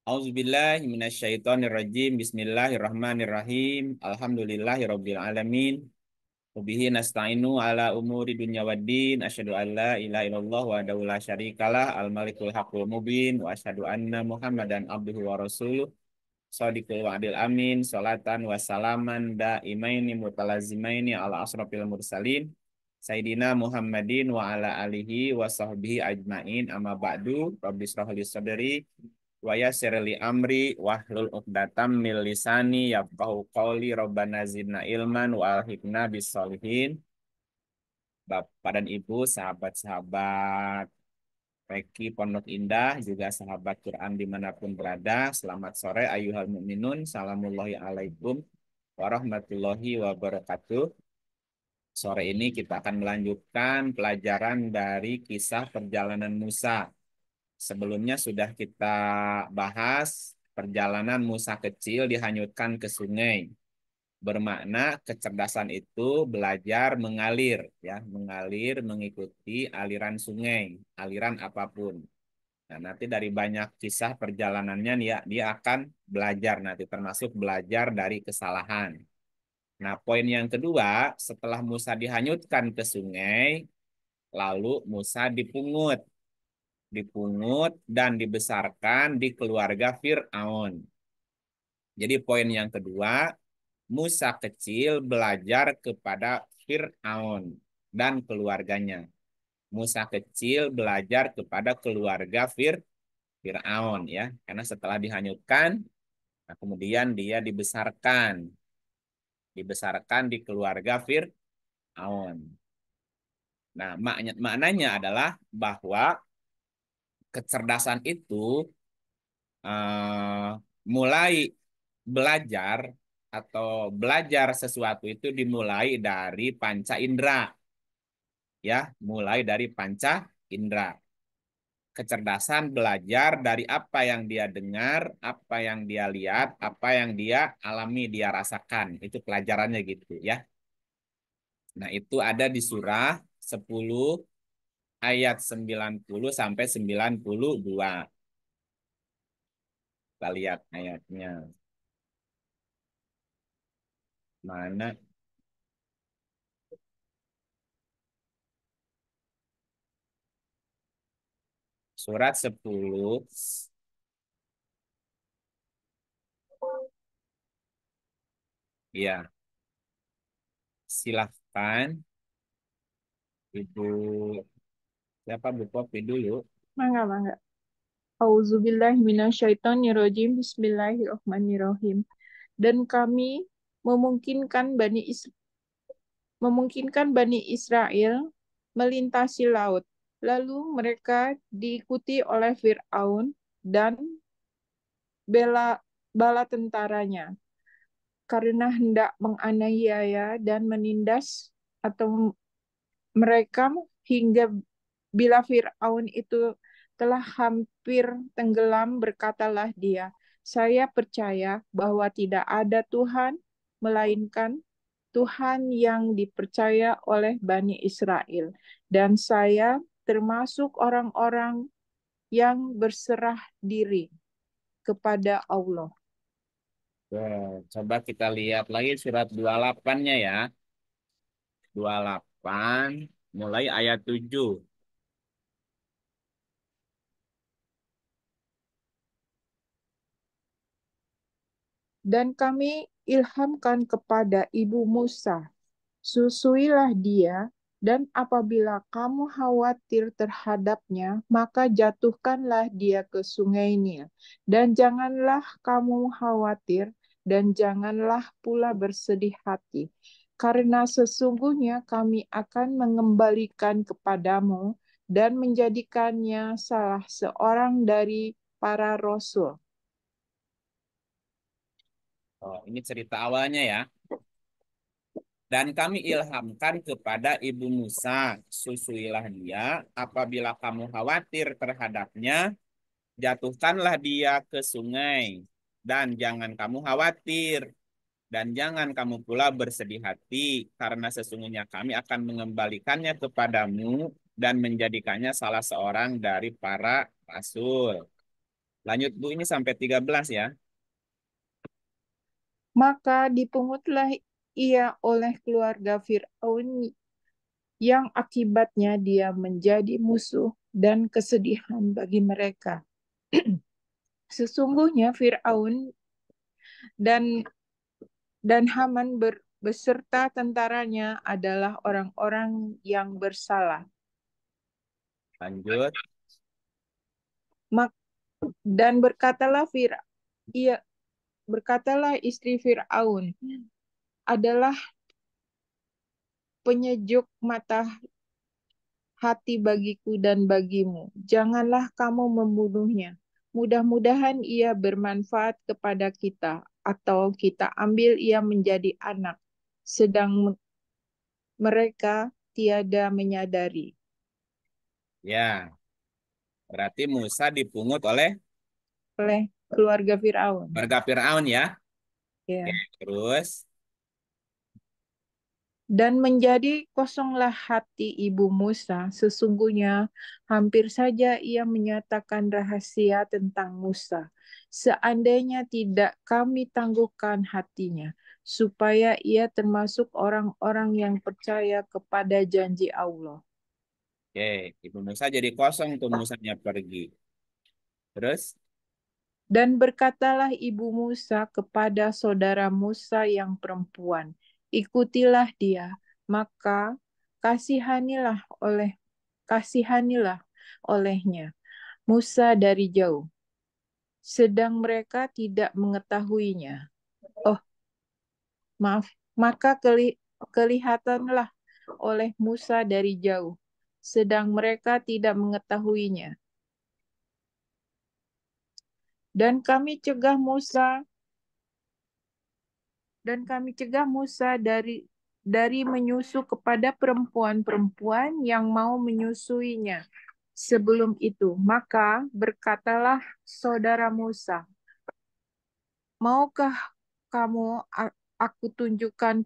Auzubillahi minasyaitonirrajim. Bismillahirrahmanirrahim. Alhamdulillahirabbil alamin. Wabihi nasta'inu ala umuri dunya waddin. Asyhadu an la ilaha illallah wahdahu la syarikalah al-malikul haqqul mubin wa asyhadu anna Muhammadan abduhu wa rasuluh. Shadiqul wa'dil amin. Salatan wa salaman daimaini mutalazimaini ala asrafil mursalin. Sayyidina Muhammadin wa ala alihi wa sahbihi ajmain. Amma ba'du. Rabbi shrah li sadri wa yassir li amri wahlul 'uqdatam min lisani yafqahu qawli. Rabbana zidna ilman wa alhiqna bis solihin. Bapak dan Ibu, sahabat-sahabat Reki Pondok Indah, juga sahabat Quran dimanapun berada, selamat sore ayuhal mu'minun. Salamullahi alaikum warahmatullahi wabarakatuh. Sore ini kita akan melanjutkan pelajaran dari kisah perjalanan Musa. Sebelumnya sudah kita bahas perjalanan Musa kecil dihanyutkan ke sungai. Bermakna kecerdasan itu belajar mengalir, ya, mengalir mengikuti aliran sungai, aliran apapun. Nah, nanti dari banyak kisah perjalanannya dia akan belajar nanti, termasuk belajar dari kesalahan. Nah, poin yang kedua, setelah Musa dihanyutkan ke sungai, lalu Musa dipungut dan dibesarkan di keluarga Fir'aun. Jadi poin yang kedua, Musa kecil belajar kepada Fir'aun dan keluarganya. Musa kecil belajar kepada keluarga Fir'aun, ya. Karena setelah dihanyutkan, nah kemudian dia dibesarkan di keluarga Fir'aun. Nah, maknanya adalah bahwa kecerdasan itu eh, mulai belajar atau belajar sesuatu itu dimulai dari panca indera, ya, mulai dari panca indera. Kecerdasan belajar dari apa yang dia dengar, apa yang dia lihat, apa yang dia alami, dia rasakan. Itu pelajarannya gitu, ya. Nah, itu ada di surah 10 ayat 90 sampai 92. Kita lihat ayatnya. Mana? Surat 10. Ya, silahkan Ibu, siapa Bu Popi dulu. Mangga, mangga. Auzubillahi minasyaitonirrajim. Bismillahirrahmanirrahim. Dan kami memungkinkan Bani Israel melintasi laut. Lalu mereka diikuti oleh Fir'aun dan bala tentaranya karena hendak menganiaya dan menindas atau mereka hingga bila Fir'aun itu telah hampir tenggelam, berkatalah dia, saya percaya bahwa tidak ada Tuhan melainkan Tuhan yang dipercaya oleh Bani Israel. Dan saya termasuk orang-orang yang berserah diri kepada Allah. Coba kita lihat lagi surat 28-nya, ya. 28 mulai ayat 7. Dan kami ilhamkan kepada ibu Musa, susuilah dia, dan apabila kamu khawatir terhadapnya, maka jatuhkanlah dia ke sungai Nil. Dan janganlah kamu khawatir, dan janganlah pula bersedih hati, karena sesungguhnya kami akan mengembalikan kepadamu dan menjadikannya salah seorang dari para rasul. Oh, ini cerita awalnya, ya. Dan kami ilhamkan kepada ibu Musa, susuilah dia, apabila kamu khawatir terhadapnya, jatuhkanlah dia ke sungai. Dan jangan kamu khawatir, dan jangan kamu pula bersedih hati, karena sesungguhnya kami akan mengembalikannya kepadamu dan menjadikannya salah seorang dari para rasul. Lanjut Bu, ini sampai 13 ya. Maka dipungutlah ia oleh keluarga Fir'aun yang akibatnya dia menjadi musuh dan kesedihan bagi mereka. Sesungguhnya Fir'aun dan Haman beserta tentaranya adalah orang-orang yang bersalah. Lanjut. Dan ia berkatalah istri Fir'aun adalah penyejuk mata hati bagiku dan bagimu. Janganlah kamu membunuhnya. Mudah-mudahan ia bermanfaat kepada kita, atau kita ambil ia menjadi anak, sedang mereka tiada menyadari. Ya, berarti Musa dipungut oleh Oleh keluarga Firaun. warga Firaun ya. Oke, Ya. terus. Dan menjadi kosonglah hati ibu Musa. Sesungguhnya hampir saja ia menyatakan rahasia tentang Musa. Seandainya tidak kami tangguhkan hatinya, supaya ia termasuk orang-orang yang percaya kepada janji Allah. Oke, Ibu Musa jadi kosong tuh Musanya pergi. Terus, Dan berkatalah ibu Musa kepada saudara Musa yang perempuan, ikutilah dia, maka kasihanilah kasihanilah olehnya Musa dari jauh, sedang mereka tidak mengetahuinya. Oh, maaf, maka kelihatanlah oleh Musa dari jauh, sedang mereka tidak mengetahuinya. Dan kami cegah Musa dan kami cegah Musa dari menyusu kepada perempuan-perempuan yang mau menyusuinya. Sebelum itu, maka berkatalah saudara Musa, maukah kamu aku tunjukkan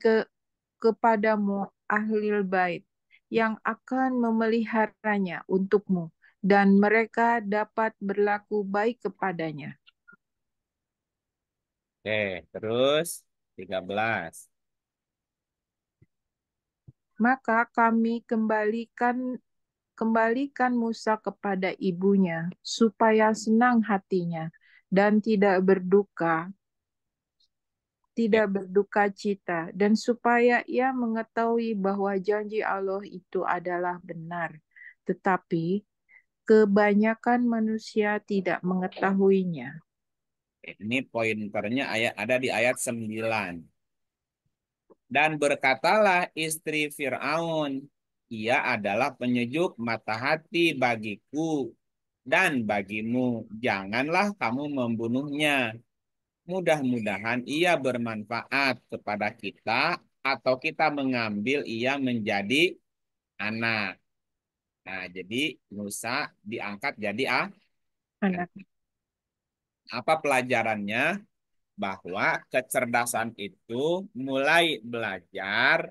kepadamu ahli bait yang akan memeliharanya untukmu dan mereka dapat berlaku baik kepadanya. oke, terus 13. Maka kami kembalikan Musa kepada ibunya supaya senang hatinya dan Oke, tidak berduka cita, dan supaya ia mengetahui bahwa janji Allah itu adalah benar. Tetapi kebanyakan manusia tidak mengetahuinya. ini pointernya ada di ayat 9. Dan berkatalah istri Fir'aun, ia adalah penyejuk mata hati bagiku dan bagimu. Janganlah kamu membunuhnya. Mudah-mudahan ia bermanfaat kepada kita atau kita mengambil ia menjadi anak. Nah, jadi Musa diangkat jadi anak. Anak Apa pelajarannya? Bahwa kecerdasan itu mulai belajar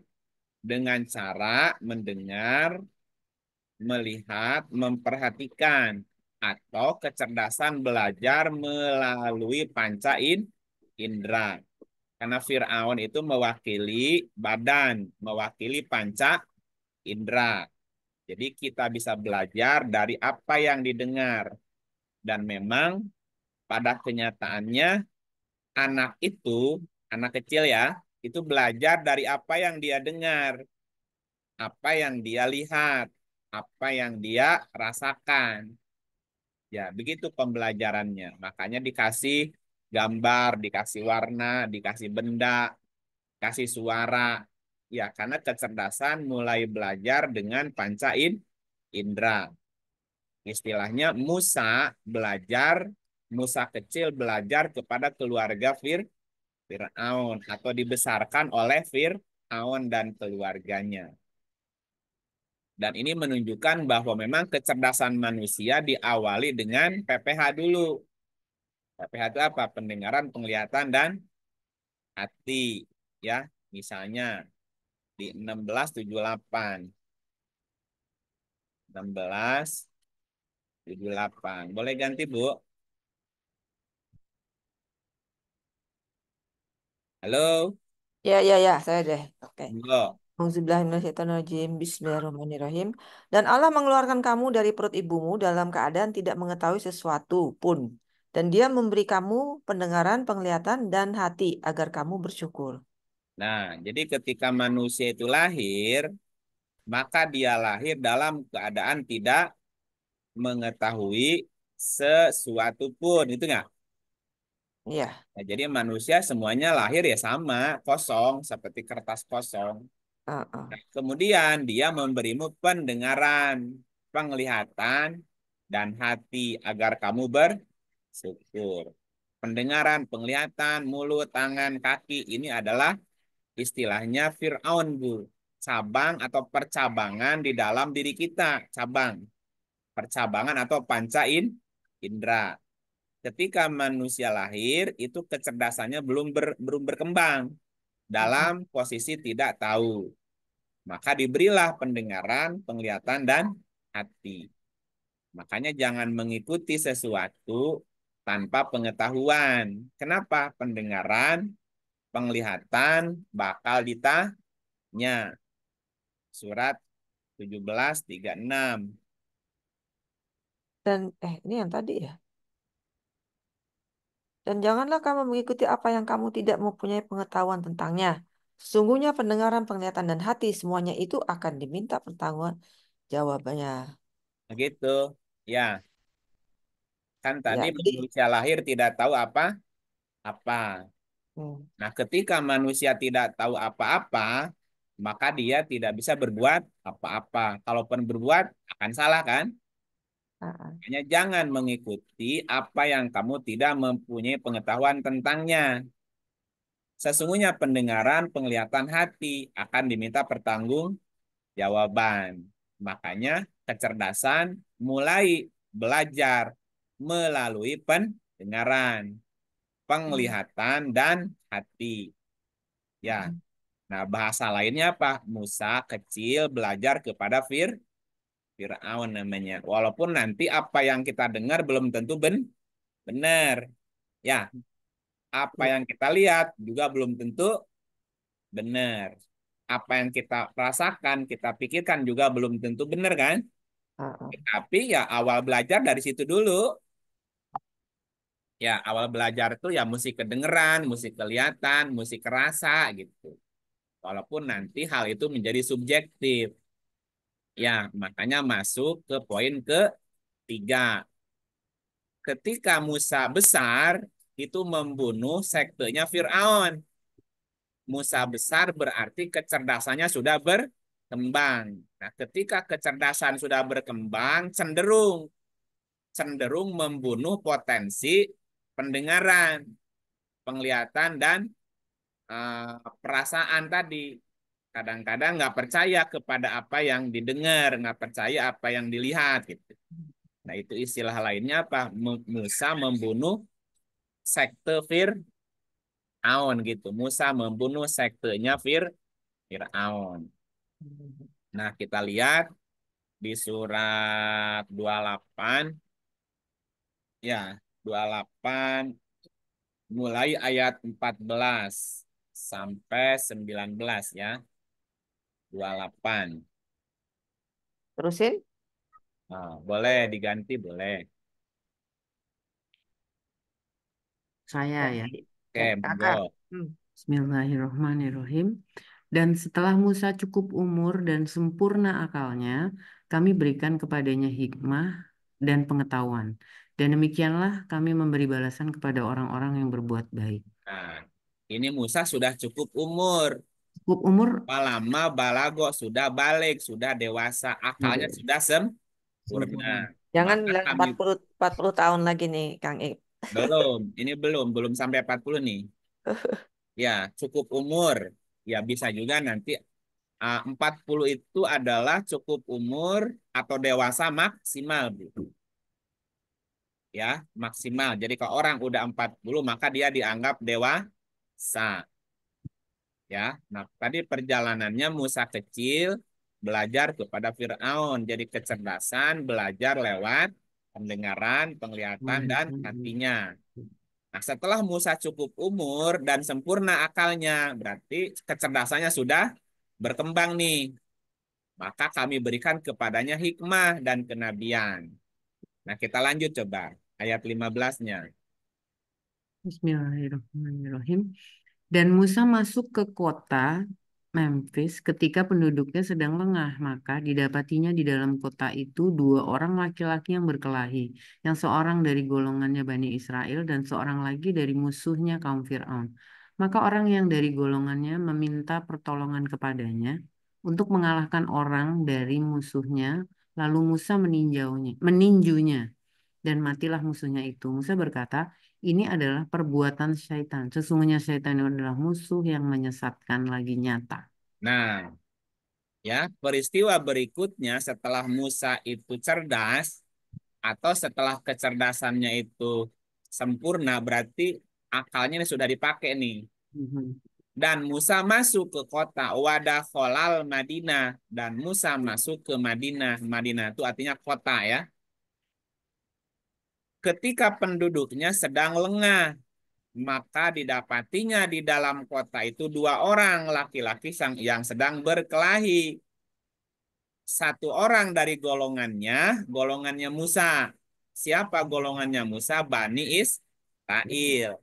dengan cara mendengar, melihat, memperhatikan, atau kecerdasan belajar melalui panca indera. Karena Fir'aun itu mewakili badan, mewakili panca indera. Jadi kita bisa belajar dari apa yang didengar. Dan memang pada kenyataannya anak itu, anak kecil ya, itu belajar dari apa yang dia dengar, apa yang dia lihat, apa yang dia rasakan. Ya, begitu pembelajarannya. Makanya dikasih gambar, dikasih warna, dikasih benda, kasih suara. Ya, karena kecerdasan mulai belajar dengan panca indera. Istilahnya Musa kecil belajar kepada keluarga Fir'aun atau dibesarkan oleh Fir'aun dan keluarganya. Dan ini menunjukkan bahwa memang kecerdasan manusia diawali dengan PPH dulu. PPH itu apa? Pendengaran, penglihatan, dan hati. Ya, misalnya di 1678. 1678. Boleh ganti, Bu? Halo, Ya, ya, ya, saya deh. Oke. Monggo. Auzubillahiminasyaitonirrajim. Bismillahirrahmanirrahim. Dan Allah mengeluarkan kamu dari perut ibumu dalam keadaan tidak mengetahui sesuatu pun. Dan dia memberi kamu pendengaran, penglihatan, dan hati agar kamu bersyukur. Nah, jadi ketika manusia itu lahir, maka dia lahir dalam keadaan tidak mengetahui sesuatu pun, itu nggak? Iya. Nah, jadi manusia semuanya lahir ya sama, kosong, seperti kertas kosong. Heeh. Nah, kemudian dia memberimu pendengaran, penglihatan, dan hati agar kamu bersyukur. Pendengaran, penglihatan, mulut, tangan, kaki, ini adalah istilahnya Fir'aun, Bu. Cabang atau percabangan di dalam diri kita. Cabang. Percabangan atau indera. Ketika manusia lahir, itu kecerdasannya belum berkembang Mm-mm. dalam posisi tidak tahu. Maka diberilah pendengaran, penglihatan, dan hati. Makanya jangan mengikuti sesuatu tanpa pengetahuan. Kenapa? Pendengaran, penglihatan bakal ditanya. Surat 17:36. Dan ini yang tadi ya. Dan janganlah kamu mengikuti apa yang kamu tidak mempunyai pengetahuan tentangnya. Sesungguhnya pendengaran, penglihatan, dan hati semuanya itu akan diminta pertanggungan jawabannya. Begitu. Ya, kan Ya, tadi jadi manusia lahir tidak tahu apa-apa. hmm, Nah, ketika manusia tidak tahu apa-apa, maka dia tidak bisa berbuat apa-apa. Kalaupun berbuat, akan salah kan? ah, ah, Makanya jangan mengikuti apa yang kamu tidak mempunyai pengetahuan tentangnya. Sesungguhnya pendengaran, penglihatan hati akan diminta pertanggungjawaban. Makanya kecerdasan mulai belajar melalui pendengaran, hmm, penglihatan, dan hati. Ya, hmm, nah bahasa lainnya apa? Musa kecil belajar kepada Fir'aun namanya. Walaupun nanti apa yang kita dengar belum tentu benar. Ya, apa ya, yang kita lihat juga belum tentu benar. Apa yang kita rasakan, kita pikirkan juga belum tentu benar kan? ah, ah, Tapi ya awal belajar dari situ dulu. Ya, awal belajar itu ya musik kedengeran, musik kelihatan, musik kerasa gitu. Walaupun nanti hal itu menjadi subjektif. Ya, makanya masuk ke poin ketiga. Ketika Musa besar, itu membunuh sektenya Fir'aun. Musa besar berarti kecerdasannya sudah berkembang. Nah, ketika kecerdasan sudah berkembang, cenderung membunuh potensi pendengaran, penglihatan, dan perasaan tadi. Kadang-kadang nggak percaya kepada apa yang didengar, nggak percaya apa yang dilihat gitu. Nah, itu istilah lainnya apa? Musa membunuh sekte Fir'aun gitu. Musa membunuh sektenya Fir'aun. hmm. Nah, kita lihat di surat 28 ya, 28 mulai ayat 14 sampai 19 ya. 28. Terusin. Nah, boleh diganti, boleh. Saya ya. Oke, Kakak. monggo. Hmm. Bismillahirrahmanirrahim. Dan setelah Musa cukup umur dan sempurna akalnya, kami berikan kepadanya hikmah dan pengetahuan. Dan demikianlah kami memberi balasan kepada orang-orang yang berbuat baik. Nah, ini Musa sudah cukup umur. Cukup umur Lama balago, sudah balik, sudah dewasa, akalnya sudah sempurna. sempurna. Jangan Maka bilang kami 40 tahun lagi nih, Kang Ik. ini belum sampai 40 nih. Ya, cukup umur. Ya, bisa juga nanti 40 itu adalah cukup umur atau dewasa maksimal, Bu. Ya, maksimal. Jadi kalau orang udah 40 maka dia dianggap dewasa. Ya, nah tadi perjalanannya Musa kecil belajar kepada Firaun. Jadi kecerdasan belajar lewat pendengaran, penglihatan, dan hatinya. Nah, setelah Musa cukup umur dan sempurna akalnya, berarti kecerdasannya sudah berkembang nih. Maka kami berikan kepadanya hikmah dan kenabian. Nah, kita lanjut coba ayat 15-nya. Bismillahirrahmanirrahim. Dan Musa masuk ke kota Memphis ketika penduduknya sedang lengah, maka didapatinya di dalam kota itu dua orang laki-laki yang berkelahi, yang seorang dari golongannya Bani Israel dan seorang lagi dari musuhnya kaum Fir'aun. Maka orang yang dari golongannya meminta pertolongan kepadanya untuk mengalahkan orang dari musuhnya, lalu Musa meninjunya, dan matilah musuhnya itu. Musa berkata, ini adalah perbuatan syaitan. Sesungguhnya syaitan itu adalah musuh yang menyesatkan lagi nyata. Nah, ya, peristiwa berikutnya setelah Musa itu cerdas atau setelah kecerdasannya itu sempurna, berarti akalnya ini sudah dipakai nih. Mhm. Dan Musa masuk ke kota Wadakholal Madinah, dan Musa masuk ke Madinah. Madinah itu artinya kota ya. Ketika penduduknya sedang lengah, maka didapatinya di dalam kota itu dua orang laki-laki yang sedang berkelahi. Satu orang dari golongannya Musa. Siapa golongannya Musa? Bani Israel.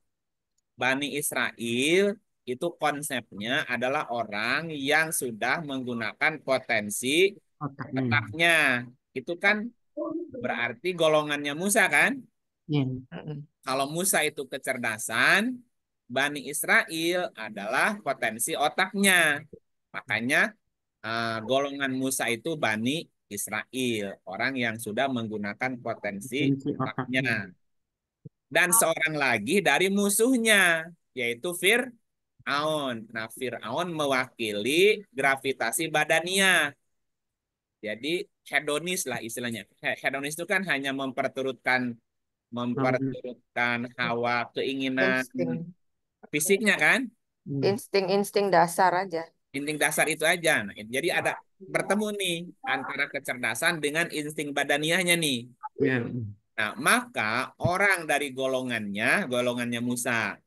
Bani Israel itu konsepnya adalah orang yang sudah menggunakan potensi Otaknya. otaknya. Itu kan berarti golongannya Musa kan? Ya. Kalau Musa itu kecerdasan, Bani Israel adalah potensi otaknya. Makanya golongan Musa itu Bani Israel, orang yang sudah menggunakan potensi Potensi otaknya. otaknya. Dan seorang lagi dari musuhnya, yaitu Fir'aun. Nah, Fir'aun mewakili gravitasi badania. Jadi hedonis lah istilahnya. Hedonis itu kan hanya memperturutkan hawa keinginan Insting, fisiknya kan. Hmm. insting dasar aja. Insting dasar itu aja. Nah, jadi ada bertemu nih antara kecerdasan dengan insting badaniahnya nih. Ya. Nah, maka orang dari golongannya Musa,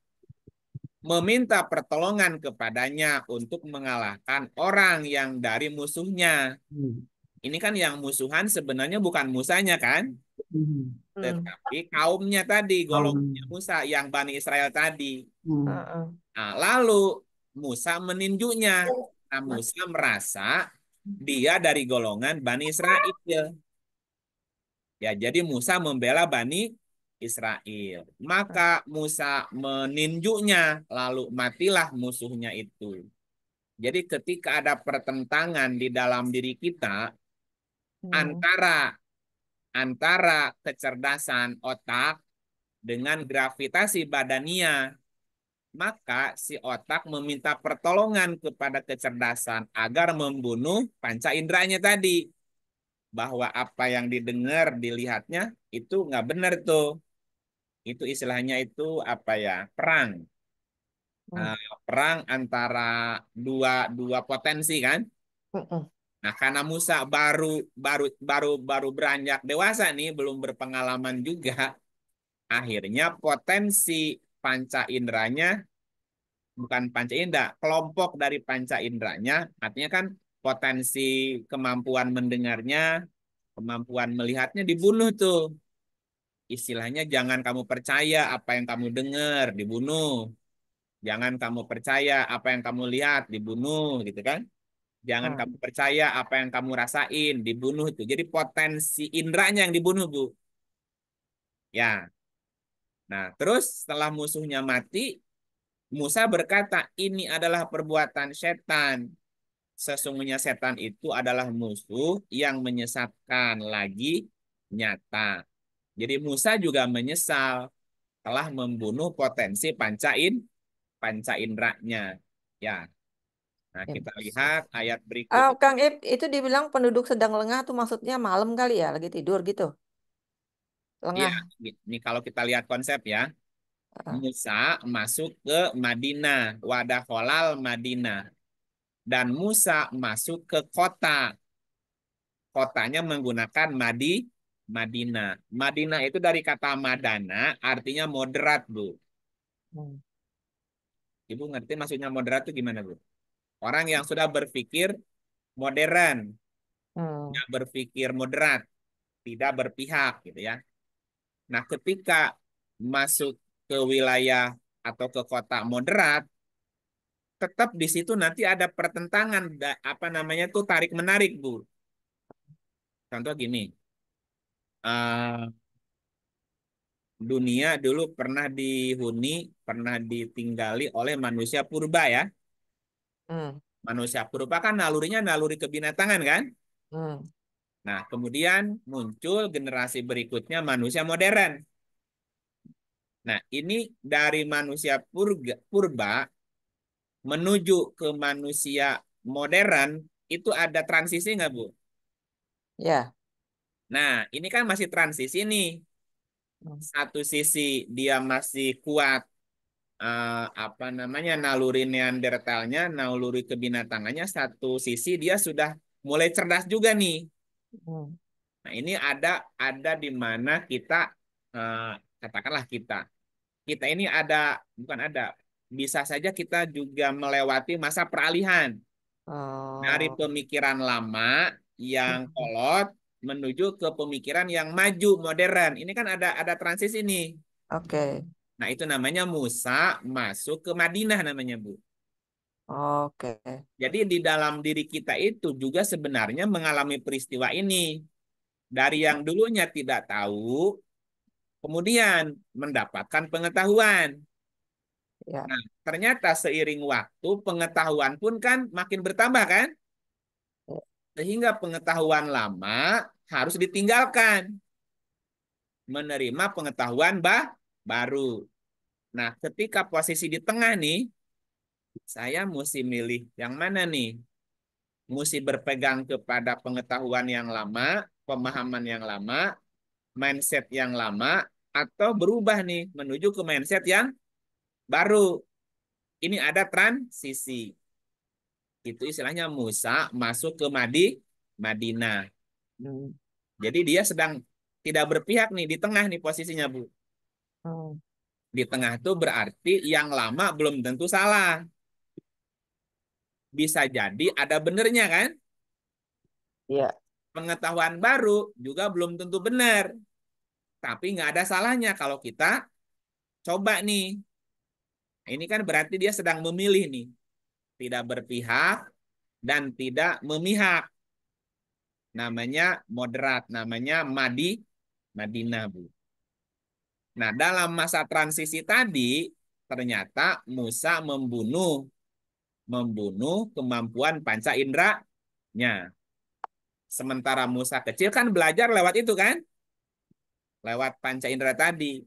meminta pertolongan kepadanya untuk mengalahkan orang yang dari musuhnya. Hmm. Ini kan yang musuhan sebenarnya bukan Musanya kan, Hmm. tetapi kaumnya tadi, golongannya Kaum. Musa yang Bani Israel tadi. Hmm. Heeh. Nah, lalu Musa meninjunya. Nah, Musa merasa dia dari golongan Bani Israel. Ya, jadi Musa membela Bani Israel. Maka Musa meninjunya, lalu matilah musuhnya itu. Jadi ketika ada pertentangan di dalam diri kita Hmm. antara antara kecerdasan otak dengan gravitasi badania, maka si otak meminta pertolongan kepada kecerdasan agar membunuh panca inderanya tadi. Bahwa apa yang didengar, dilihatnya itu nggak benar tuh. Itu istilahnya itu apa ya? Perang. Hmm. Perang antara dua dua potensi kan? Mm-mm. Nah, karena Musa baru baru baru baru beranjak dewasa nih, belum berpengalaman juga, akhirnya potensi panca inderanya, bukan panca indera, kelompok dari panca inderanya, artinya kan potensi kemampuan mendengarnya, kemampuan melihatnya dibunuh tuh. Istilahnya jangan kamu percaya apa yang kamu dengar, dibunuh. Jangan kamu percaya apa yang kamu lihat, dibunuh gitu kan. Jangan Hmm. kamu percaya apa yang kamu rasain, dibunuh itu. Jadi potensi indranya yang dibunuh, Bu. Ya. Nah, terus setelah musuhnya mati, Musa berkata, ini adalah perbuatan setan. Sesungguhnya setan itu adalah musuh yang menyesatkan lagi nyata. Jadi Musa juga menyesal telah membunuh potensi panca inderanya. Ya. Nah, Ya. kita lihat ayat berikut. Kang Ip, itu dibilang penduduk sedang lengah tuh maksudnya malam kali ya, lagi tidur gitu. Iya, Lengah. ini kalau kita lihat konsep ya. Heeh. Musa masuk ke Madinah, Wadakholal Madinah. Dan Musa masuk ke kota. Kotanya menggunakan Madinah. Madinah itu dari kata madana, artinya moderat, Bu. Hmm. Ibu ngerti maksudnya moderat itu gimana, Bu? Orang yang sudah berpikir modern, Hmm. tidak berpikir moderat, tidak berpihak gitu ya. Nah, ketika masuk ke wilayah atau ke kota moderat, tetap di situ nanti ada pertentangan, apa namanya tuh tarik menarik, Bu. Contoh gini, eh, dunia dulu pernah dihuni, pernah ditinggali oleh manusia purba ya. Hmm. Manusia purba kan nalurinya naluri kebinatangan kan. Hmm. Nah, kemudian muncul generasi berikutnya manusia modern. Nah, ini dari manusia purba menuju ke manusia modern itu ada transisi nggak, Bu? Ya. Nah, ini kan masih transisi nih. Hmm. Satu sisi dia masih kuat, apa namanya, naluri Neandertalnya, naluri kebinatangannya. Satu sisi dia sudah mulai cerdas juga nih. Hmm. Nah, ini ada di mana kita, eh, katakanlah kita ini ada, bukan ada, bisa saja kita juga melewati masa peralihan dari Oh. pemikiran lama yang Hmm. kolot menuju ke pemikiran yang maju modern. Ini kan ada transisi nih. Oke. Nah, itu namanya Musa masuk ke Madinah namanya, Bu. Oke. Jadi di dalam diri kita itu juga sebenarnya mengalami peristiwa ini. Dari yang dulunya tidak tahu, kemudian mendapatkan pengetahuan. Ya. Nah, ternyata seiring waktu pengetahuan pun kan makin bertambah kan? Ya. Sehingga pengetahuan lama harus ditinggalkan, menerima pengetahuan baru. Nah, ketika posisi di tengah nih, saya mesti milih yang mana nih? Mesti berpegang kepada pengetahuan yang lama, pemahaman yang lama, mindset yang lama, atau berubah nih menuju ke mindset yang baru. Ini ada transisi. Itu istilahnya Musa masuk ke Madinah. Hmm. Jadi dia sedang tidak berpihak nih di tengah nih posisinya, Bu. Hmm. Di tengah itu berarti yang lama belum tentu salah. Bisa jadi ada benernya kan? Ya. Pengetahuan baru juga belum tentu benar. Tapi nggak ada salahnya kalau kita coba nih. Ini kan berarti dia sedang memilih nih. Tidak berpihak dan tidak memihak. Namanya moderat, namanya Madinah, Bu. Nah, dalam masa transisi tadi, ternyata Musa membunuh kemampuan panca inderanya. Sementara Musa kecil kan belajar lewat itu kan, lewat panca indera tadi.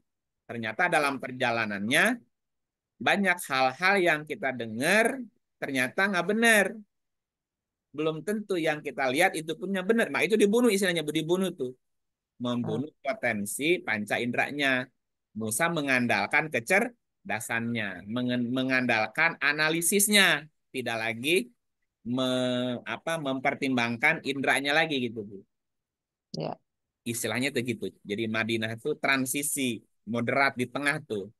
Ternyata dalam perjalanannya banyak hal-hal yang kita dengar ternyata nggak benar. Belum tentu yang kita lihat itu punya benar. Nah, itu dibunuh istilahnya, dibunuh tuh. Hmm. Membunuh potensi panca inderanya. Musa mengandalkan kecerdasannya, mengandalkan analisisnya, tidak lagi mempertimbangkan inderanya lagi gitu, Bu. Ya. Istilahnya tuh gitu. Jadi Madinah itu transisi moderat di tengah tuh.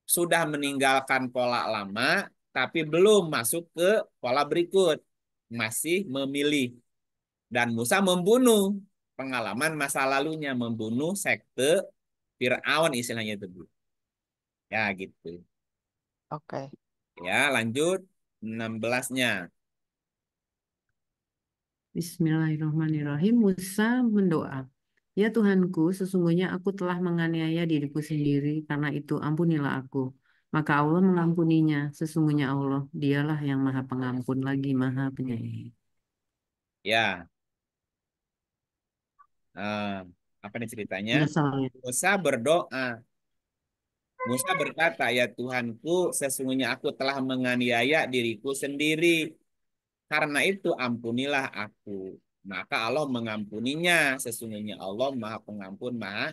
Sudah meninggalkan pola lama, tapi belum masuk ke pola berikut. Masih memilih. Dan Musa membunuh pengalaman masa lalunya, membunuh sekte Fir'aun istilahnya itu, Bu. Ya gitu. Oke. Ya, lanjut 16-nya. Bismillahirrahmanirrahim. Musa mendoa, "Ya Tuhanku, sesungguhnya aku telah menganiaya diriku sendiri, karena itu ampunilah aku." Maka Allah mengampuninya. Sesungguhnya Allah, dialah yang maha pengampun lagi maha penyayang. Ya, eh, apa nih ceritanya? Penyesalannya. Musa berdoa. Musa berkata, "Ya Tuhanku, sesungguhnya aku telah menganiaya diriku sendiri. Karena itu ampunilah aku." Maka Allah mengampuninya. Sesungguhnya Allah Maha Pengampun, Maha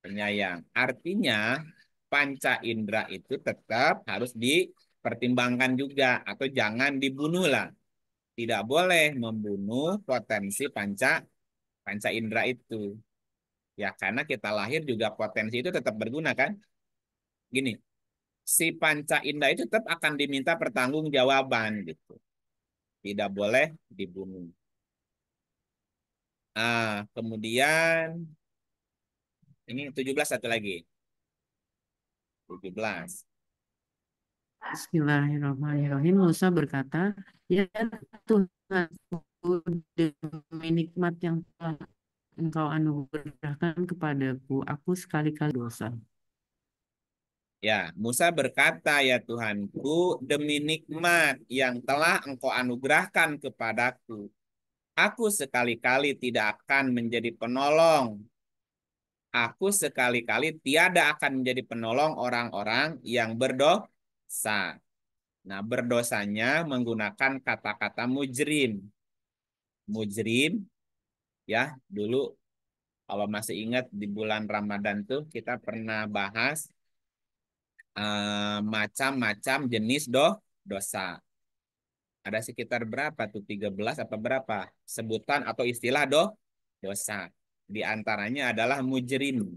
Penyayang. Artinya, panca indera itu tetap harus dipertimbangkan juga atau jangan dibunuh lah. Tidak boleh membunuh potensi panca panca indera itu. Ya, karena kita lahir juga potensi itu tetap berguna kan? Gini, si panca indera itu tetap akan diminta pertanggungjawaban gitu. Tidak boleh dibunuh. Kemudian ini 17 satu lagi. 17. Bismillahirrahmanirrahim. Musa berkata, ya Tuhanku, demi nikmat yang telah Engkau anugerahkan kepadaku, aku sekali-kali dosa. Ya, Musa berkata, ya Tuhanku, demi nikmat yang telah Engkau anugerahkan kepadaku, aku sekali-kali tidak akan menjadi penolong. Aku sekali-kali tiada akan menjadi penolong orang-orang yang berdosa. Nah, berdosanya menggunakan kata-kata mujrim. Mujrim, ya, dulu kalau masih ingat di bulan Ramadan tuh kita pernah bahas macam-macam jenis dosa. Ada sekitar berapa tuh? 13 apa berapa? Sebutan atau istilah dosa. Di antaranya adalah mujrim.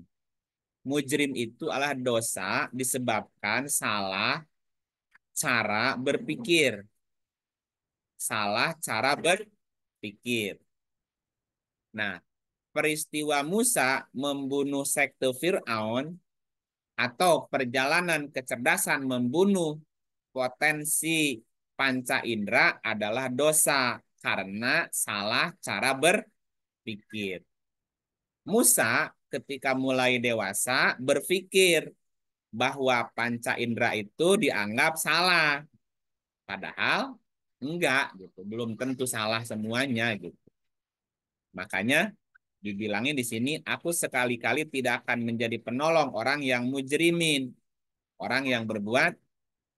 Mujrim itu adalah dosa disebabkan salah cara berpikir. Salah cara berpikir. Nah, peristiwa Musa membunuh sekte Fir'aun atau perjalanan kecerdasan membunuh potensi panca indera adalah dosa karena salah cara berpikir. Musa ketika mulai dewasa berpikir bahwa panca indera itu dianggap salah. Padahal enggak gitu, belum tentu salah semuanya gitu. Makanya dibilangin di sini, aku sekali-kali tidak akan menjadi penolong orang yang mujrimin, orang yang berbuat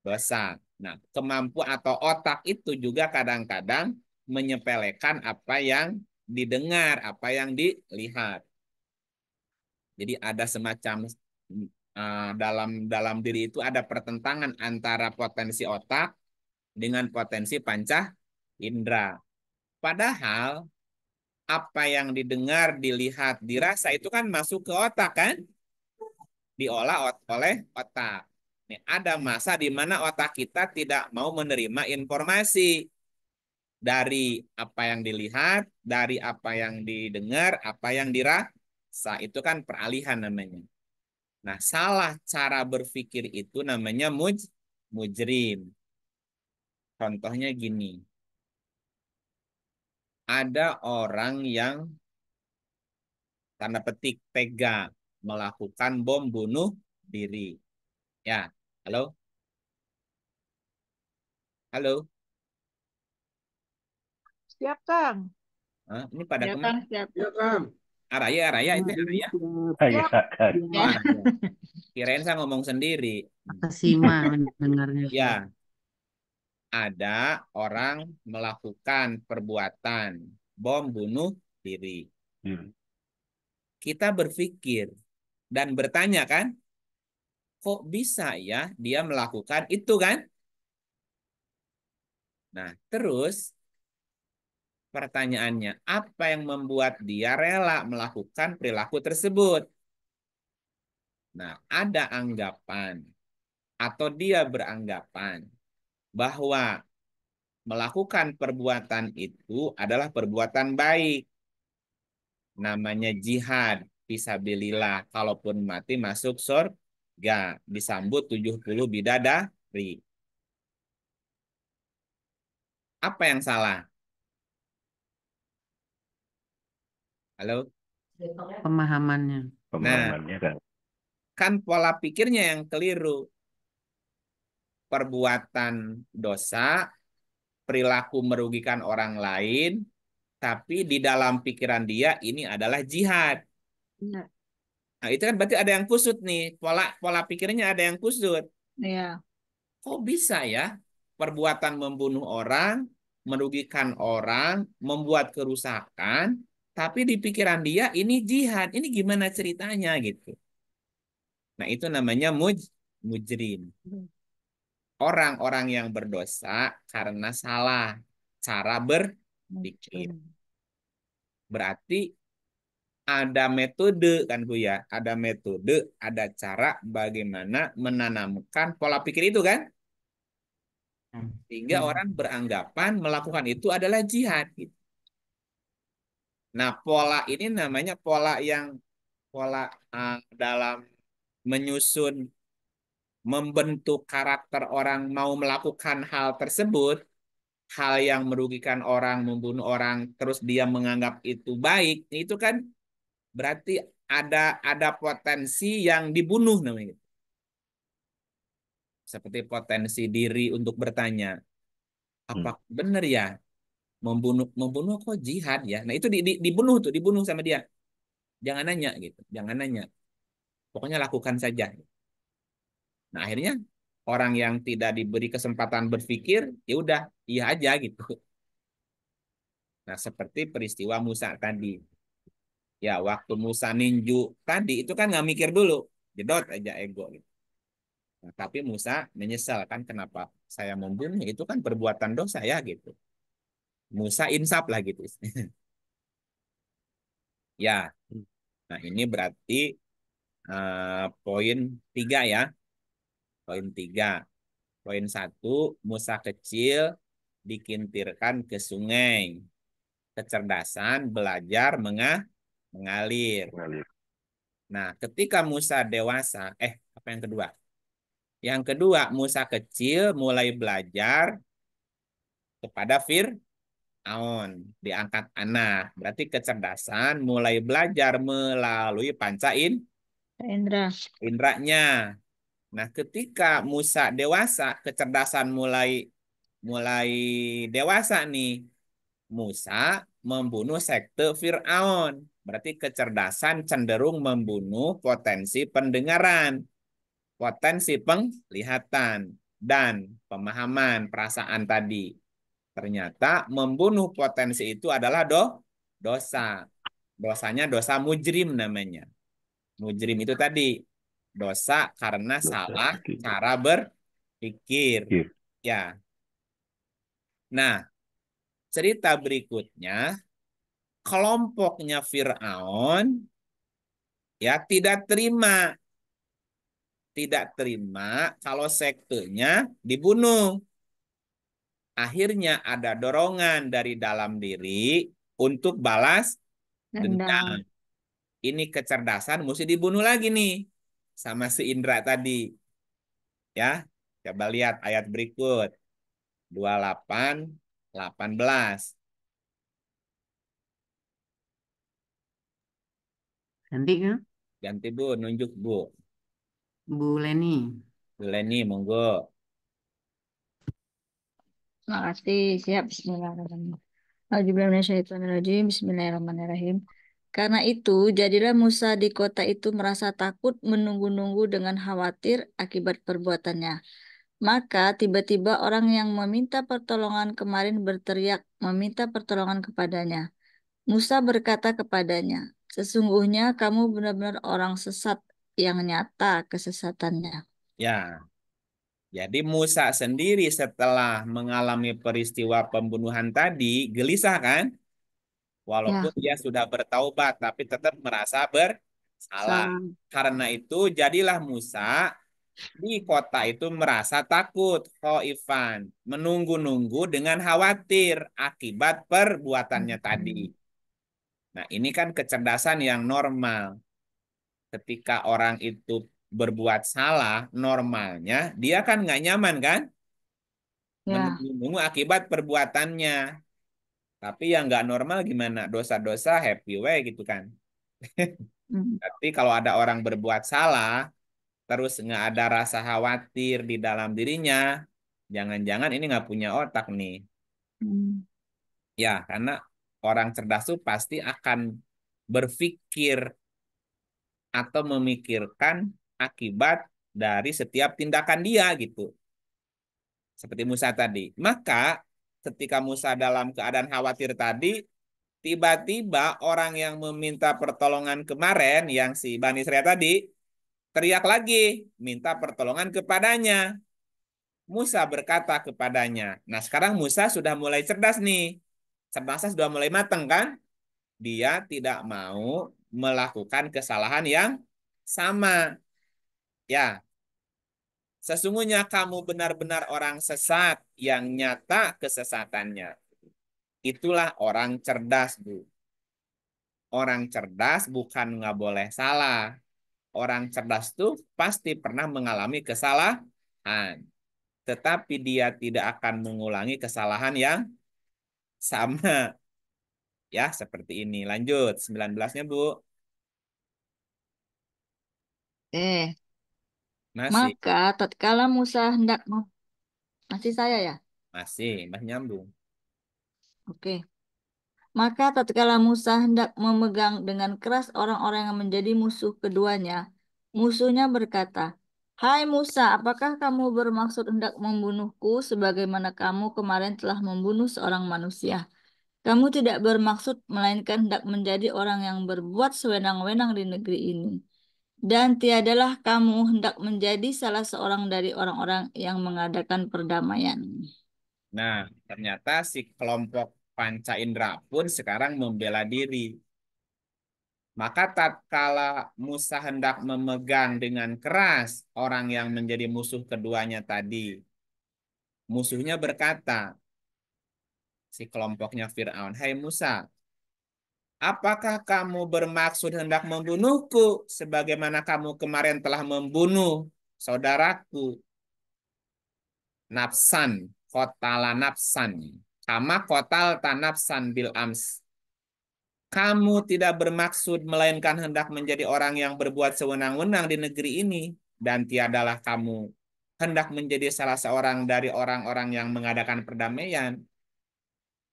dosa. Nah, kemampuan atau otak itu juga kadang-kadang menyepelekan apa yang didengar, apa yang dilihat. Jadi ada semacam dalam dalam diri itu ada pertentangan antara potensi otak dengan potensi panca indera. Padahal apa yang didengar, dilihat, dirasa itu kan masuk ke otak kan? Diolah oleh otak. Nih, ada masa di mana otak kita tidak mau menerima informasi dari apa yang dilihat, dari apa yang didengar, apa yang dirasa. Itu kan peralihan namanya. Nah, salah cara berpikir itu namanya mujrim. Contohnya gini. Ada orang yang tanda petik tega melakukan bom bunuh diri. Ya, halo? Halo? Siap, Kang. Ini pada Ya, kemana? Kang, siap. Ya, Kang. Araya, Araya, itu Araya. Siap. Kan. Oh, Ya. Araya. Kirain saya ngomong sendiri. Kasima mendengarnya. Ya, ada orang melakukan perbuatan bom bunuh diri. Kita berpikir dan bertanya kan, kok bisa ya dia melakukan itu kan? Nah, terus pertanyaannya, apa yang membuat dia rela melakukan perilaku tersebut? Nah, ada anggapan atau dia beranggapan bahwa melakukan perbuatan itu adalah perbuatan baik. Namanya jihad, fisabilillah. Kalaupun mati masuk surga, disambut 70 bidadari. Apa yang salah? Halo? Pemahamannya. Pemahamannya kan. Kan pola pikirnya yang keliru. Perbuatan dosa, perilaku merugikan orang lain, tapi di dalam pikiran dia ini adalah jihad. Iya. Nah, itu kan berarti ada yang kusut nih. Pola pola pikirnya ada yang kusut. Iya. Kok bisa ya perbuatan membunuh orang, merugikan orang, membuat kerusakan, tapi di pikiran dia ini jihad. Ini gimana ceritanya gitu. Nah, itu namanya mujrim. Orang-orang yang berdosa karena salah cara berpikir. Berarti ada metode kan Bu ya, ada metode, ada cara bagaimana menanamkan pola pikir itu kan, sehingga orang beranggapan melakukan itu adalah jihad gitu. Nah, pola ini namanya pola dalam menyusun, membentuk karakter orang mau melakukan hal tersebut, hal yang merugikan orang, membunuh orang, terus dia menganggap itu baik, itu kan berarti ada potensi yang dibunuh namanya. Seperti potensi diri untuk bertanya, apa benar ya membunuh membunuh kok jihad ya? Nah, itu dibunuh sama dia. Jangan nanya gitu, jangan nanya. Pokoknya lakukan saja. Nah, akhirnya orang yang tidak diberi kesempatan berpikir, ya udah, iya aja gitu. Nah, seperti peristiwa Musa tadi. Ya, waktu Musa ninju tadi itu kan nggak mikir dulu, jedot aja ego gitu. Nah, tapi Musa menyesal kan kenapa saya membunuh, itu kan perbuatan dosa ya gitu. Musa insaf lah gitu. Ya, nah ini berarti poin 3 ya. Poin 3. Poin 1, Musa kecil dikintirkan ke sungai. Kecerdasan belajar mengalir. Nah, ketika Musa dewasa, apa yang kedua? Yang kedua, Musa kecil mulai belajar kepada Fir'aun, diangkat anak. Berarti kecerdasan mulai belajar melalui Indra. indranya. Nah, ketika Musa dewasa, kecerdasan mulai mulai dewasa nih. Musa membunuh sekte Fir'aun. Berarti kecerdasan cenderung membunuh potensi pendengaran, potensi penglihatan, dan pemahaman perasaan tadi. Ternyata membunuh potensi itu adalah dosa. Dosanya dosa mujrim namanya. Mujrim itu tadi dosa karena salah cara berpikir. Ya. Nah, cerita berikutnya, kelompoknya Fir'aun ya tidak terima kalau sektenya dibunuh. Akhirnya ada dorongan dari dalam diri untuk balas dendam. Dendam. Ini kecerdasan mesti dibunuh lagi nih sama si Indra tadi. Ya, coba lihat ayat berikut. 28, 18. Ganti kan? Ganti Bu, nunjuk Bu. Bu Leni. Bu Leni, monggo. Makasih. Siap. Bismillahirrahmanirrahim. Auzubillahi Bismillahirrahmanirrahim. Karena itu, jadilah Musa di kota itu merasa takut menunggu-nunggu dengan khawatir akibat perbuatannya. Maka tiba-tiba orang yang meminta pertolongan kemarin berteriak meminta pertolongan kepadanya. Musa berkata kepadanya, "Sesungguhnya kamu benar-benar orang sesat yang nyata kesesatannya." Ya, jadi Musa sendiri setelah mengalami peristiwa pembunuhan tadi gelisah kan? Walaupun Ya, dia sudah bertaubat tapi tetap merasa bersalah. salah. Karena itu jadilah Musa di kota itu merasa takut, khaifan, menunggu-nunggu dengan khawatir akibat perbuatannya tadi. Nah, ini kan kecerdasan yang normal. Ketika orang itu berbuat salah, normalnya dia kan nggak nyaman kan? Ya. Menunggu akibat perbuatannya. Tapi yang nggak normal gimana? Dosa-dosa happy way gitu kan. Hmm. Tapi kalau ada orang berbuat salah, terus nggak ada rasa khawatir di dalam dirinya, jangan-jangan ini nggak punya otak nih. Hmm. Ya, karena orang cerdas tuh pasti akan berpikir atau memikirkan akibat dari setiap tindakan dia gitu. Seperti Musa tadi. Maka ketika Musa dalam keadaan khawatir tadi, tiba-tiba orang yang meminta pertolongan kemarin, yang si Bani Israel tadi, teriak lagi, minta pertolongan kepadanya. Musa berkata kepadanya. Nah, sekarang Musa sudah mulai cerdas nih. Cerdasnya sudah mulai matang kan? Dia tidak mau melakukan kesalahan yang sama. Ya, sesungguhnya kamu benar-benar orang sesat yang nyata kesesatannya. Itulah orang cerdas, Bu. Orang cerdas bukan nggak boleh salah. Orang cerdas tuh pasti pernah mengalami kesalahan. Tetapi dia tidak akan mengulangi kesalahan yang sama. Ya, seperti ini. Lanjut, 19-nya, Bu. Eh, Masih, maka tatkala Musa hendak masih saya ya. masih nyambung. Oke. Maka tatkala Musa hendak memegang dengan keras orang-orang yang menjadi musuh keduanya, musuhnya berkata, "Hai Musa, apakah kamu bermaksud hendak membunuhku sebagaimana kamu kemarin telah membunuh seorang manusia? Kamu tidak bermaksud melainkan hendak menjadi orang yang berbuat sewenang-wenang di negeri ini. Dan tiadalah kamu hendak menjadi salah seorang dari orang-orang yang mengadakan perdamaian." Nah, ternyata si kelompok Panca Indera pun sekarang membela diri. Maka tatkala Musa hendak memegang dengan keras orang yang menjadi musuh keduanya tadi, musuhnya berkata, si kelompoknya Fir'aun, "Hai Musa, apakah kamu bermaksud hendak membunuhku sebagaimana kamu kemarin telah membunuh saudaraku nafsan, kotala nafsan, kama kotal tanafsan bil ams." Kamu tidak bermaksud melainkan hendak menjadi orang yang berbuat sewenang-wenang di negeri ini, dan tiadalah kamu hendak menjadi salah seorang dari orang-orang yang mengadakan perdamaian.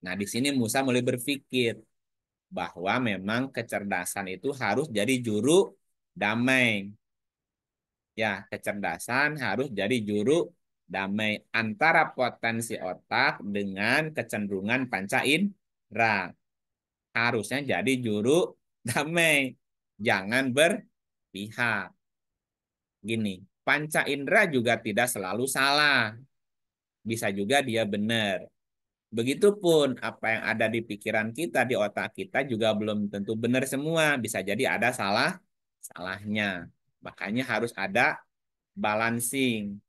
Nah, di sini Musa mulai berpikir bahwa memang kecerdasan itu harus jadi juru damai. Ya, kecerdasan harus jadi juru damai antara potensi otak dengan kecenderungan panca indera. Harusnya jadi juru damai. Jangan berpihak. Gini, panca indera juga tidak selalu salah. Bisa juga dia benar. Begitupun apa yang ada di pikiran kita, di otak kita juga belum tentu benar semua. Bisa jadi ada salahnya. Makanya harus ada balancing.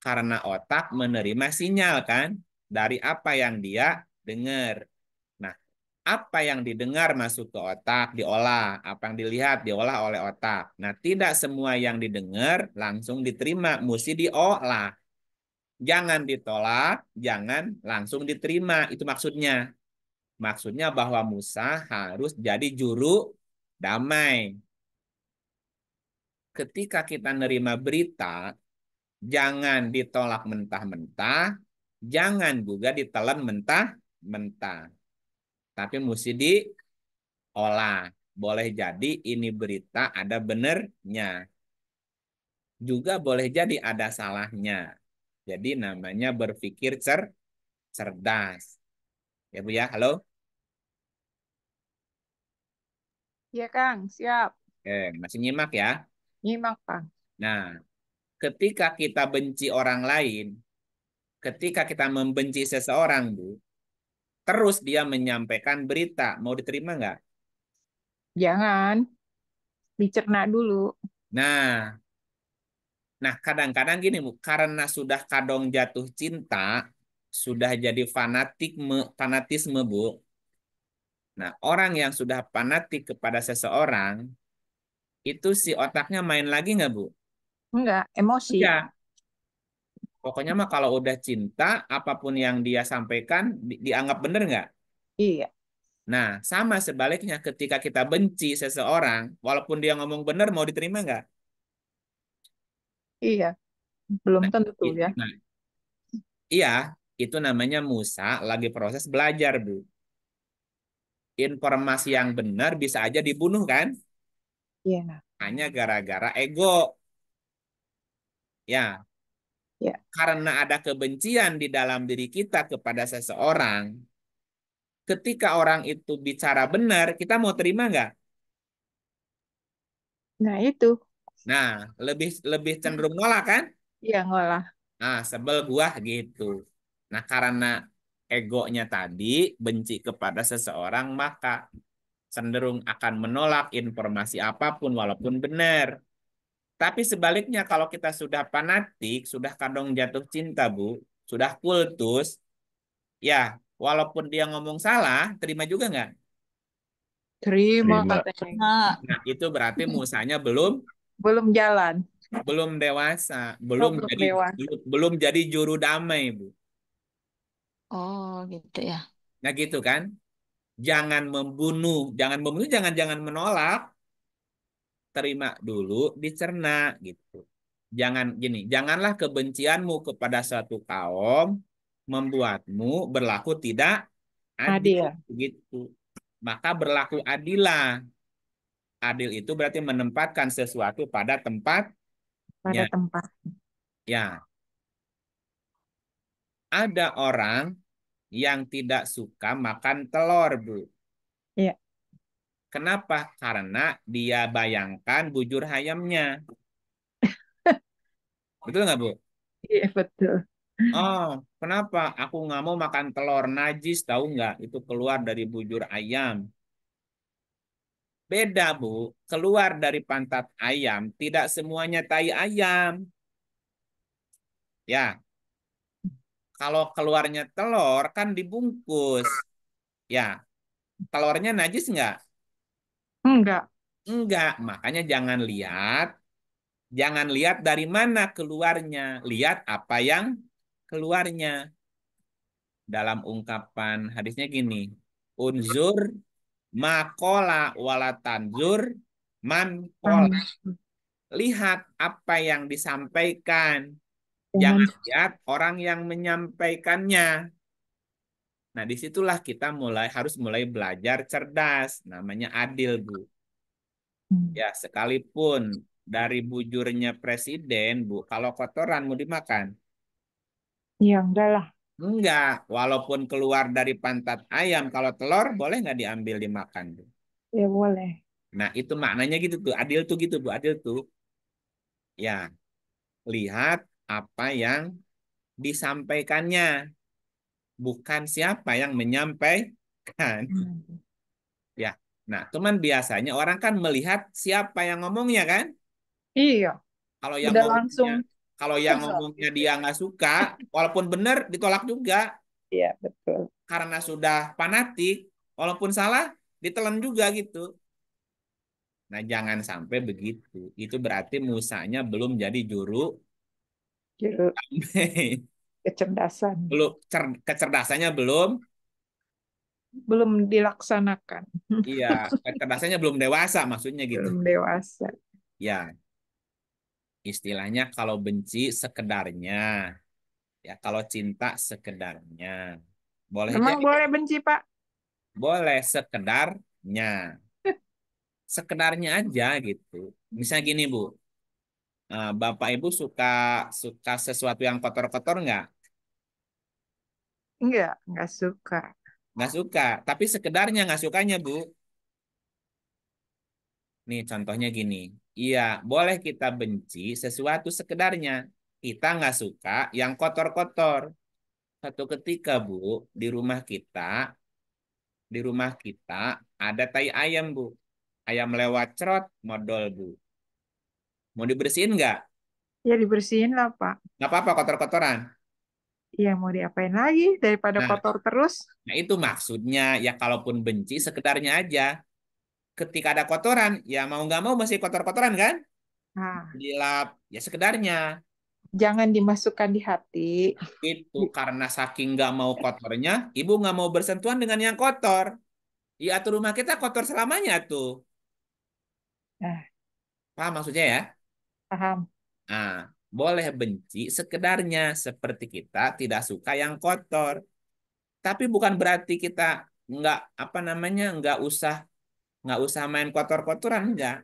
Karena otak menerima sinyal kan dari apa yang dia dengar. Nah, apa yang didengar masuk ke otak, diolah. Apa yang dilihat, diolah oleh otak. Nah, tidak semua yang didengar langsung diterima, mesti diolah. Jangan ditolak, jangan langsung diterima. Itu maksudnya. Maksudnya bahwa Musa harus jadi juru damai. Ketika kita nerima berita, jangan ditolak mentah-mentah, jangan juga ditelan mentah-mentah. Tapi mesti diolah. Boleh jadi ini berita ada benernya. Juga boleh jadi ada salahnya. Jadi namanya berpikir cerdas. Ya Bu ya, halo? Ya, Kang, siap. Masih nyimak ya. Nyimak, Kang. Nah, ketika kita benci orang lain, ketika kita membenci seseorang, Bu, terus dia menyampaikan berita, mau diterima nggak? Jangan dicerna dulu. Nah, kadang-kadang gini, Bu, karena sudah kadung jatuh cinta, sudah jadi fanatisme, Bu. Nah, orang yang sudah fanatik kepada seseorang, itu si otaknya main lagi nggak, Bu? Enggak, emosi. Ya, pokoknya mah kalau udah cinta, apapun yang dia sampaikan dianggap bener nggak? Iya, Nah, sama sebaliknya ketika kita benci seseorang, walaupun dia ngomong bener, mau diterima nggak? iya. Belum Nah, tentu ya. nah, iya, itu namanya Musa lagi proses belajar, Bu. Informasi yang benar bisa aja dibunuh kan? Iya, Hanya gara-gara ego. Ya, ya. karena ada kebencian di dalam diri kita kepada seseorang, ketika orang itu bicara benar, kita mau terima nggak? Nah, itu. Nah, lebih lebih cenderung nolak kan? Iya, ngolah. Nah, sebel gua gitu. Nah, karena egonya tadi benci kepada seseorang, maka cenderung akan menolak informasi apapun walaupun benar. Tapi sebaliknya kalau kita sudah fanatik, sudah kadung jatuh cinta, Bu, sudah kultus, ya walaupun dia ngomong salah, terima juga nggak? Terima Terima. katanya. Nah, Nah, itu berarti musanya belum Belum jalan. belum dewasa, Oh, belum dewasa. belum jadi juru damai, Bu. oh gitu ya. Nah, gitu kan? Jangan menolak, terima dulu, dicerna gitu. Janganlah kebencianmu kepada suatu kaum membuatmu berlaku tidak adil Adil gitu. Maka berlaku adillah. Adil itu berarti menempatkan sesuatu pada tempatnya. pada tempat. Ya, ada orang yang tidak suka makan telur, Bu. Iya, Kenapa? Karena dia bayangkan bujur ayamnya. Betul nggak, Bu? iya betul. Oh, kenapa? Aku nggak mau makan telur najis, tahu nggak? Itu keluar dari bujur ayam. Beda, Bu. Keluar dari pantat ayam, tidak semuanya tai ayam. Ya, kalau keluarnya telur kan dibungkus. Ya, telurnya najis nggak? Enggak. Enggak. Makanya jangan lihat dari mana keluarnya. Lihat apa yang keluarnya. Dalam ungkapan hadisnya gini, unzur makola wala tanzur man kola. Lihat apa yang disampaikan. Jangan. Jangan lihat orang yang menyampaikannya. Nah, disitulah kita harus mulai belajar cerdas. Namanya adil, Bu. Ya, sekalipun dari bujurnya presiden, Bu, kalau kotoran mau dimakan. Ya enggak lah. Enggak, walaupun keluar dari pantat ayam, kalau telur boleh nggak diambil dimakan, Bu? Ya boleh. Nah, itu maknanya gitu tuh. Adil tuh gitu, Bu. Adil tuh. Ya, lihat apa yang disampaikannya, bukan siapa yang menyampaikan. Ya. Nah, cuman biasanya orang kan melihat siapa yang ngomongnya kan? Iya, Kalau yang udah langsung ngomongnya, kalau yang kesel. ngomongnya dia nggak suka, walaupun benar ditolak juga Iya, betul. karena sudah fanatik, walaupun salah ditelan juga gitu. Nah, jangan sampai begitu. Itu berarti musanya belum jadi juru Juru damai. kecerdasan. Belum kecerdasannya belum, Belum dilaksanakan. iya, kecerdasannya belum dewasa maksudnya gitu. Belum dewasa. Ya, istilahnya kalau benci sekedarnya, ya kalau cinta sekedarnya. Boleh Memang jadi, boleh benci, Pak? boleh sekedarnya. Sekedarnya aja gitu. Misalnya gini, Bu. Bapak Ibu suka suka sesuatu yang kotor-kotor nggak? Enggak suka. Nggak suka, tapi sekedarnya nggak sukanya, Bu. Nih contohnya gini. Iya, boleh kita benci sesuatu sekedarnya. Kita nggak suka yang kotor-kotor. Satu ketika, Bu, di rumah kita, di rumah kita ada tai ayam, Bu. Ayam lewat cerot, modal, Bu. Mau dibersihin nggak? Ya dibersihin lah, Pak. Nggak apa-apa kotor-kotoran. Ya mau diapain lagi daripada Nah, kotor terus? nah itu maksudnya ya kalaupun benci sekedarnya aja. Ketika ada kotoran, ya mau nggak mau masih kotor-kotoran kan? Nah, Dilap, ya sekedarnya. jangan dimasukkan di hati. Itu karena saking nggak mau kotornya, ibu nggak mau bersentuhan dengan yang kotor. Ya atur rumah kita kotor selamanya tuh. Nah, Paham maksudnya ya? paham. Nah, boleh benci sekedarnya seperti kita tidak suka yang kotor. Tapi bukan berarti kita nggak apa namanya nggak usah main kotor-kotoran enggak.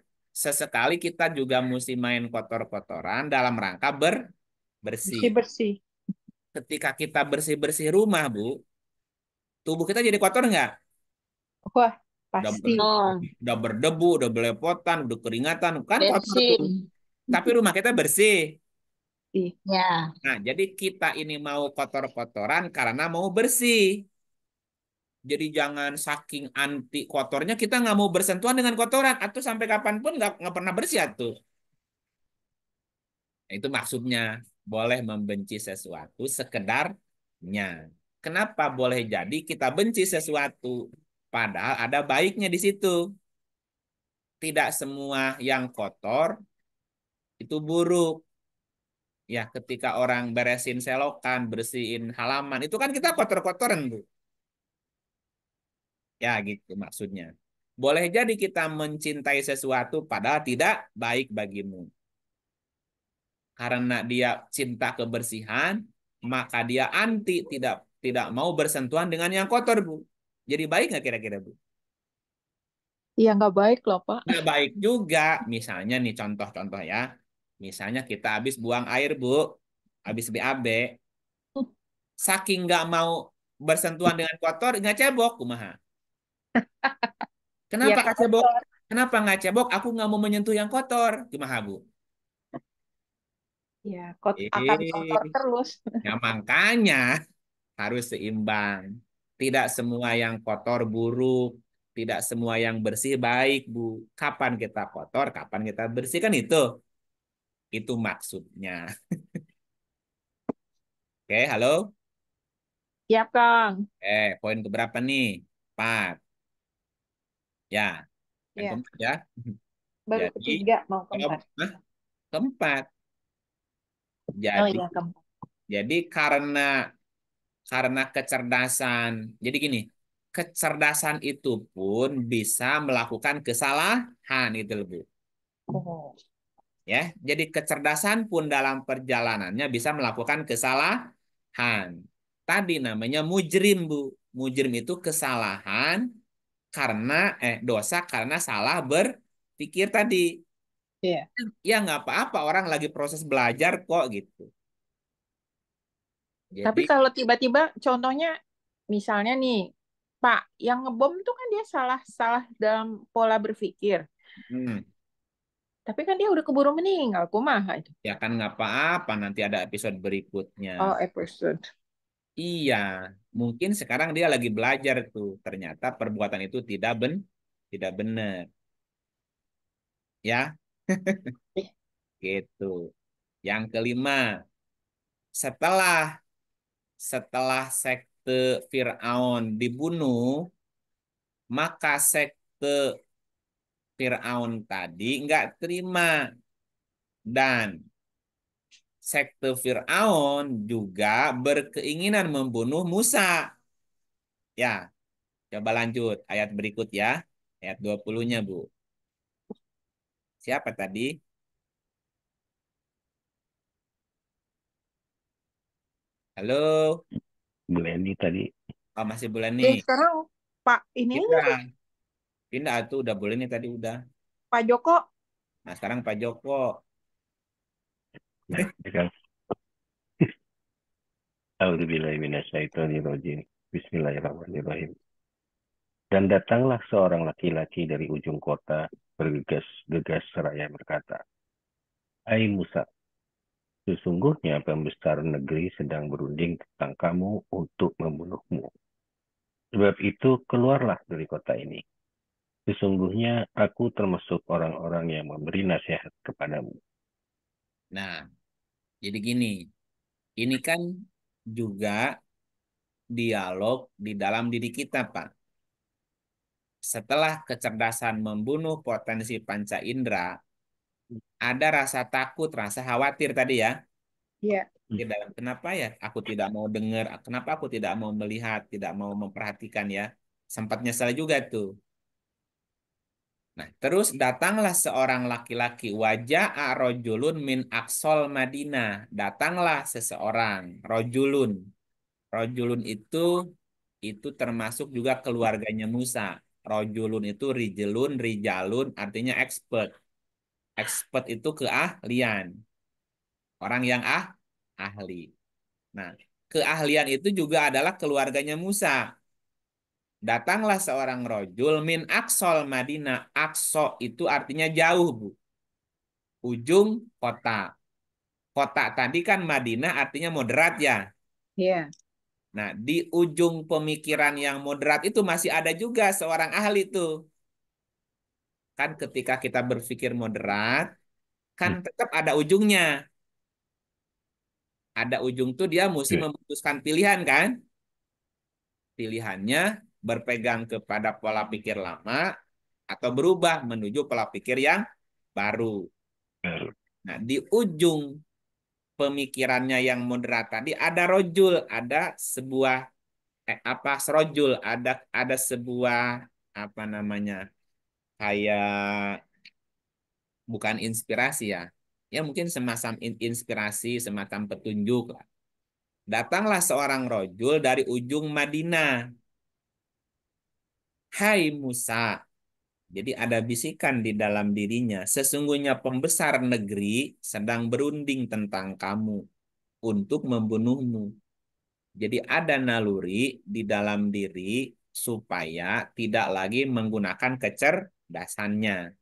Sesekali kita juga mesti main kotor-kotoran dalam rangka bersih. Bersih-bersih. Ketika kita bersih-bersih rumah, Bu, tubuh kita jadi kotor nggak? Wah, Udah, pasti. ber- Oh, udah berdebu, udah belepotan, udah keringatan, kan kotor tuh. bensin. Tapi rumah kita bersih. Ih, Ya, Nah, jadi kita ini mau kotor-kotoran karena mau bersih. Jadi jangan saking anti kotornya kita nggak mau bersentuhan dengan kotoran atau sampai kapanpun nggak pernah bersih tuh. Itu maksudnya boleh membenci sesuatu sekedarnya. Kenapa boleh jadi kita benci sesuatu padahal ada baiknya di situ. Tidak semua yang kotor itu buruk. Ya, ketika orang beresin selokan, bersihin halaman, itu kan kita kotor-kotoran, Bu. Ya, gitu maksudnya. Boleh jadi kita mencintai sesuatu padahal tidak baik bagimu. Karena dia cinta kebersihan, maka dia anti tidak tidak mau bersentuhan dengan yang kotor, Bu. Jadi baik nggak kira-kira, Bu? Ya nggak baik loh, Pak. Nggak baik juga. Misalnya nih contoh-contoh ya. Misalnya kita habis buang air, Bu. Habis BAB. Saking nggak mau bersentuhan dengan kotor, nggak cebok, kumaha. Ya Kenapa nggak cebok? kotor. Kenapa nggak cebok? Aku nggak mau menyentuh yang kotor. Kumaha, Bu? Ya, akan kotor Eh, terus. ya makanya harus seimbang. Tidak semua yang kotor buruk, tidak semua yang bersih baik, Bu. Kapan kita kotor, kapan kita bersih kan itu. Itu maksudnya. Oke, halo. Siap, Kang. Poin keberapa nih? 4. Ya, yang Ya, keempat ya. baru Jadi, ketiga mau keempat. Hah? Keempat. Oh Jadi, iya, keempat. jadi karena kecerdasan. Jadi gini, kecerdasan itu pun bisa melakukan kesalahan itu lebih. Oh. Ya, jadi kecerdasan pun dalam perjalanannya bisa melakukan kesalahan. Tadi namanya mujrim, Bu. Mujrim itu kesalahan karena dosa karena salah berpikir tadi. Iya. Ya nggak apa-apa orang lagi proses belajar kok gitu. Tapi Jadi kalau tiba-tiba contohnya misalnya nih, Pak, yang ngebom itu kan dia salah-salah dalam pola berpikir. hmm, Tapi kan dia udah keburu meninggal, kumaha itu. ya kan nggak apa-apa nanti ada episode berikutnya. Oh, episode. Iya, mungkin sekarang dia lagi belajar tuh. Ternyata perbuatan itu tidak benar, ya. Gitu. Yang kelima, setelah setelah sekte Firaun dibunuh, maka sekte Firaun tadi nggak terima dan sekte Firaun juga berkeinginan membunuh Musa. Ya, coba lanjut ayat berikut ya. Ayat 20-nya, Bu. Siapa tadi? Halo? Glendy tadi. Oh, masih bulan nih. Ya sekarang Pak ini aja deh, Pindah. Pindah tuh udah boleh nih tadi udah. Pak Joko. Nah, sekarang Pak Joko. Ya, kan. A'udzubillahi minasyaitonirrajim. Bismillahirrahmanirrahim. Dan datanglah seorang laki-laki dari ujung kota bergegas-gegas seraya berkata, Hai Musa, sesungguhnya pembesar negeri sedang berunding tentang kamu untuk membunuhmu. Sebab itu keluarlah dari kota ini. Sesungguhnya aku termasuk orang-orang yang memberi nasihat kepadamu. Nah, jadi gini. Ini kan juga dialog di dalam diri kita, Pak. Setelah kecerdasan membunuh potensi panca indera, ada rasa takut, rasa khawatir tadi ya. Iya. Di dalam kenapa ya aku tidak mau dengar, kenapa aku tidak mau melihat, tidak mau memperhatikan ya. Sempat nyesal juga tuh. Nah, terus datanglah seorang laki-laki wajah rojulun min aksol Madinah. Datanglah seseorang rojulun. Rojulun itu termasuk juga keluarganya Musa. Rojulun itu rijelun, rijalun artinya expert. Expert itu keahlian. Orang yang ahli. Nah, keahlian itu juga adalah keluarganya Musa. Datanglah seorang rojul min aksol Madinah. Akso itu artinya jauh, Bu. Ujung kota. Kota tadi kan Madinah artinya moderat ya. Iya. Nah, di ujung pemikiran yang moderat itu masih ada juga seorang ahli tuh. Kan ketika kita berpikir moderat, kan tetap ada ujungnya. Ada ujung tuh dia mesti Ya, memutuskan pilihan kan? Pilihannya berpegang kepada pola pikir lama atau berubah menuju pola pikir yang baru. baru. Nah, di ujung pemikirannya yang moderat tadi ada rojul, ada sebuah serojul, ada sebuah apa namanya? Kayak bukan inspirasi ya. Ya mungkin semacam inspirasi, semacam petunjuk lah. Datanglah seorang rojul dari ujung Madinah. Hai Musa. Jadi ada bisikan di dalam dirinya. Sesungguhnya pembesar negeri sedang berunding tentang kamu untuk membunuhmu. Jadi ada naluri di dalam diri supaya tidak lagi menggunakan kecerdasannya,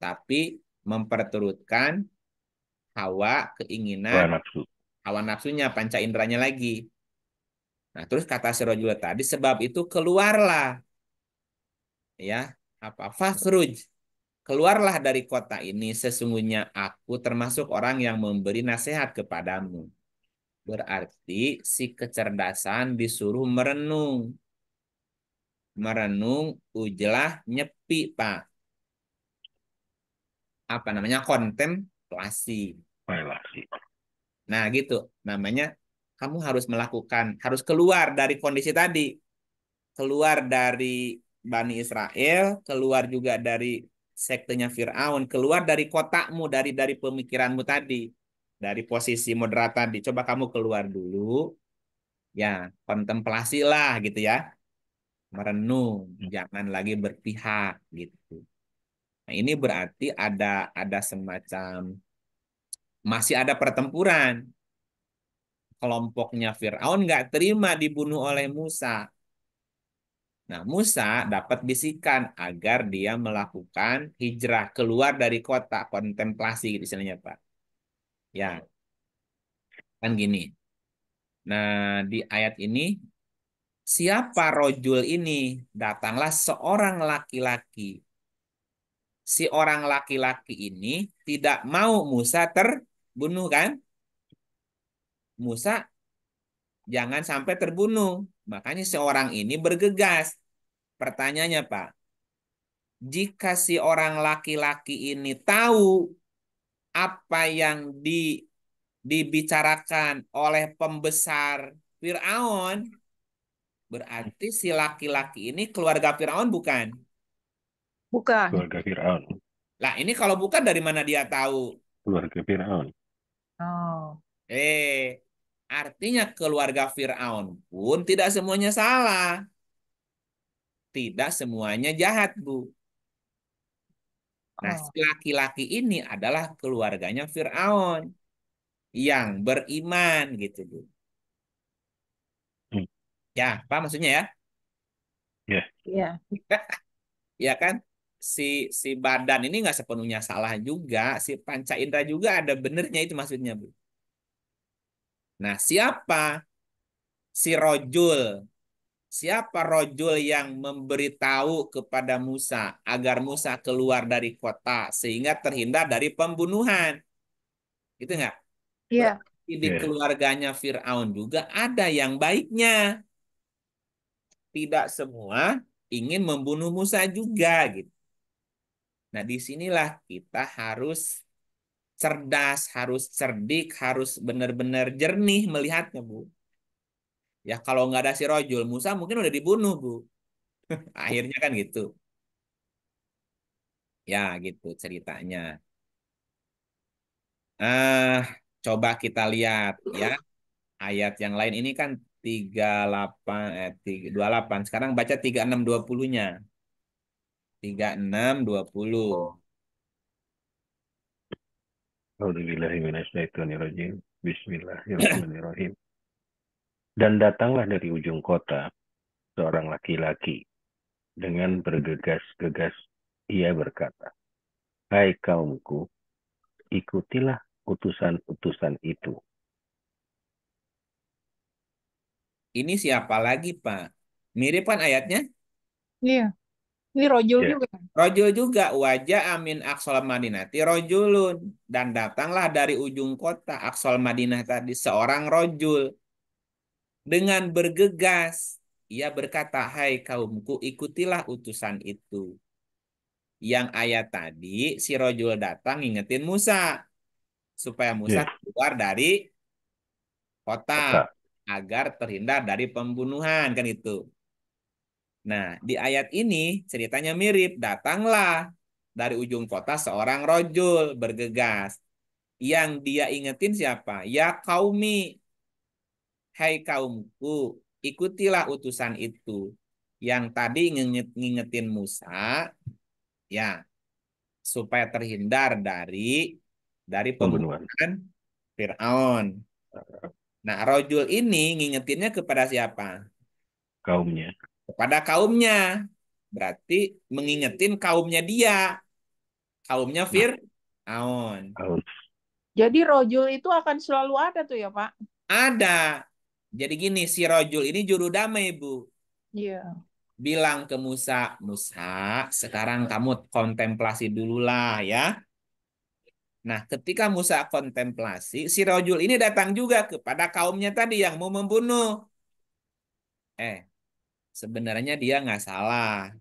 tapi memperturutkan hawa, keinginan, Hawa nafsu. hawa nafsunya, panca inderanya lagi. Nah, terus kata si Rajul tadi, sebab itu keluarlah, ya, fakhruj, keluarlah dari kota ini, sesungguhnya aku termasuk orang yang memberi nasihat kepadamu. Berarti si kecerdasan disuruh merenung. Merenung, ujlah, nyepi, Pak. Apa namanya? Kontemplasi. Relasi. Nah, gitu. Namanya kamu harus melakukan, harus keluar dari kondisi tadi. Keluar dari Bani Israel, keluar juga dari sektenya Fir'aun, keluar dari kotakmu, dari pemikiranmu tadi. Dari posisi moderat tadi. Coba kamu keluar dulu, ya, kontemplasi lah gitu ya. Merenung, jangan lagi berpihak gitu. Nah, ini berarti ada semacam masih ada pertempuran. Kelompoknya Firaun nggak terima dibunuh oleh Musa. Nah, Musa dapat bisikan agar dia melakukan hijrah keluar dari kota, kontemplasi gitu istilahnya, Pak. Ya, kan gini. Nah, di ayat ini siapa rojul ini? Datanglah seorang laki-laki. Si orang laki-laki ini tidak mau Musa terbunuh kan? Musa jangan sampai terbunuh. Makanya seorang ini bergegas. Pertanyaannya, Pak, jika si orang laki-laki ini tahu apa yang dibicarakan oleh pembesar Firaun, berarti si laki-laki ini keluarga Firaun bukan? Bukan. Keluarga Fir'aun. Lah, ini kalau bukan dari mana dia tahu? Keluarga Fir'aun. Oh. Artinya keluarga Firaun pun tidak semuanya salah. Tidak semuanya jahat, Bu. Nah, Oh. si laki-laki ini adalah keluarganya Firaun yang beriman gitu, Bu. Hmm. Ya, apa maksudnya ya? Ya, Iya. Ya kan? Si si badan ini nggak sepenuhnya salah juga, si panca indera juga ada benernya itu maksudnya, Bu. Nah, siapa si rojul? Siapa rojul yang memberitahu kepada Musa agar Musa keluar dari kota sehingga terhindar dari pembunuhan? Itu enggak? Iya. Berarti di ya. keluarganya Firaun juga ada yang baiknya. Tidak semua ingin membunuh Musa juga gitu. Nah, disinilah kita harus cerdas, harus cerdik, harus benar-benar jernih melihatnya, Bu. Ya kalau nggak ada si Rojul, Musa mungkin udah dibunuh, Bu. Akhirnya kan gitu. Ya, gitu ceritanya. Eh, coba kita lihat ya ayat yang lain ini kan 28 Sekarang baca 36 20-nya. 36 20. A'udzubillahiminasyaitonirrajim. Bismillahirrahmanirrahim. Dan datanglah dari ujung kota seorang laki-laki dengan bergegas-gegas ia berkata, Hai kaumku, ikutilah utusan-utusan itu. Ini siapa lagi, Pak? Mirip kan ayatnya? Iya, ini rojul Ya, juga. Rojul juga, wajah amin aksol madinati rojulun. Dan datanglah dari ujung kota aksol Madinah tadi seorang rojul. Dengan bergegas, ia berkata, hai kaumku, ikutilah utusan itu. Yang ayat tadi, si rojul datang ngingetin Musa. Supaya Musa ya, keluar dari kota. kota. Agar terhindar dari pembunuhan, kan itu. Nah, di ayat ini ceritanya mirip. Datanglah dari ujung kota seorang rojul bergegas. Yang dia ingetin siapa? Ya kaumi, hai kaumku, ikutilah utusan itu. Yang tadi ngingetin Musa, ya, supaya terhindar dari Pembunuhan pembunuhan Fir'aun. Nah, rojul ini ngingetinnya kepada siapa? kaumnya. Kepada kaumnya. Berarti mengingetin kaumnya dia. Kaumnya Nah, Fir'aun. harus Jadi rojul itu akan selalu ada tuh ya, Pak? Ada. Jadi gini, si rojul ini juru damai, Bu. Iya. Bilang ke Musa, Musa, sekarang kamu kontemplasi dulu lah ya. Nah, ketika Musa kontemplasi, si rojul ini datang juga kepada kaumnya tadi yang mau membunuh. Eh, sebenarnya dia nggak salah.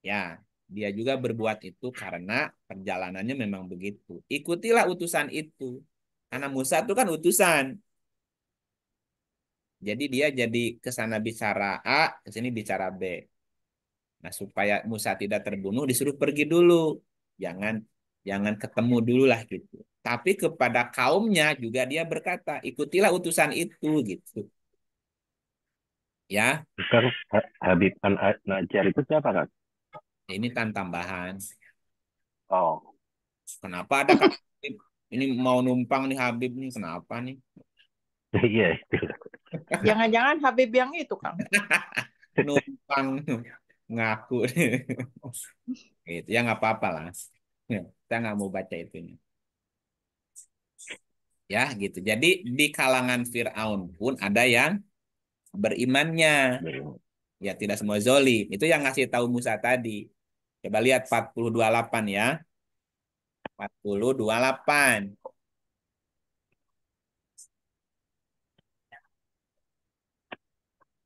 Ya, dia juga berbuat itu karena perjalanannya memang begitu. Ikutilah utusan itu. Karena Musa itu kan utusan. Jadi dia jadi ke sana bicara A, ke sini bicara B. Nah, supaya Musa tidak terbunuh disuruh pergi dulu. Jangan jangan ketemu dulu lah gitu. Tapi kepada kaumnya juga dia berkata, ikutilah utusan itu gitu. Ya, Sekarang Habib An-Najjar itu siapa kan? ini tambahan. Oh, Kenapa ada Kak Habib? Ini mau numpang nih Habib nih, kenapa nih? iya itu. Jangan-jangan Habib yang itu, Kang. Numpang ngaku. Gitu ya nggak apa-apa lah. Kita nggak mau baca itunya. Ya gitu. Jadi di kalangan Fir'aun pun ada yang berimannya. Ya tidak semua zolim. Itu yang ngasih tahu Musa tadi. Coba lihat 40:28 ya. 40:28.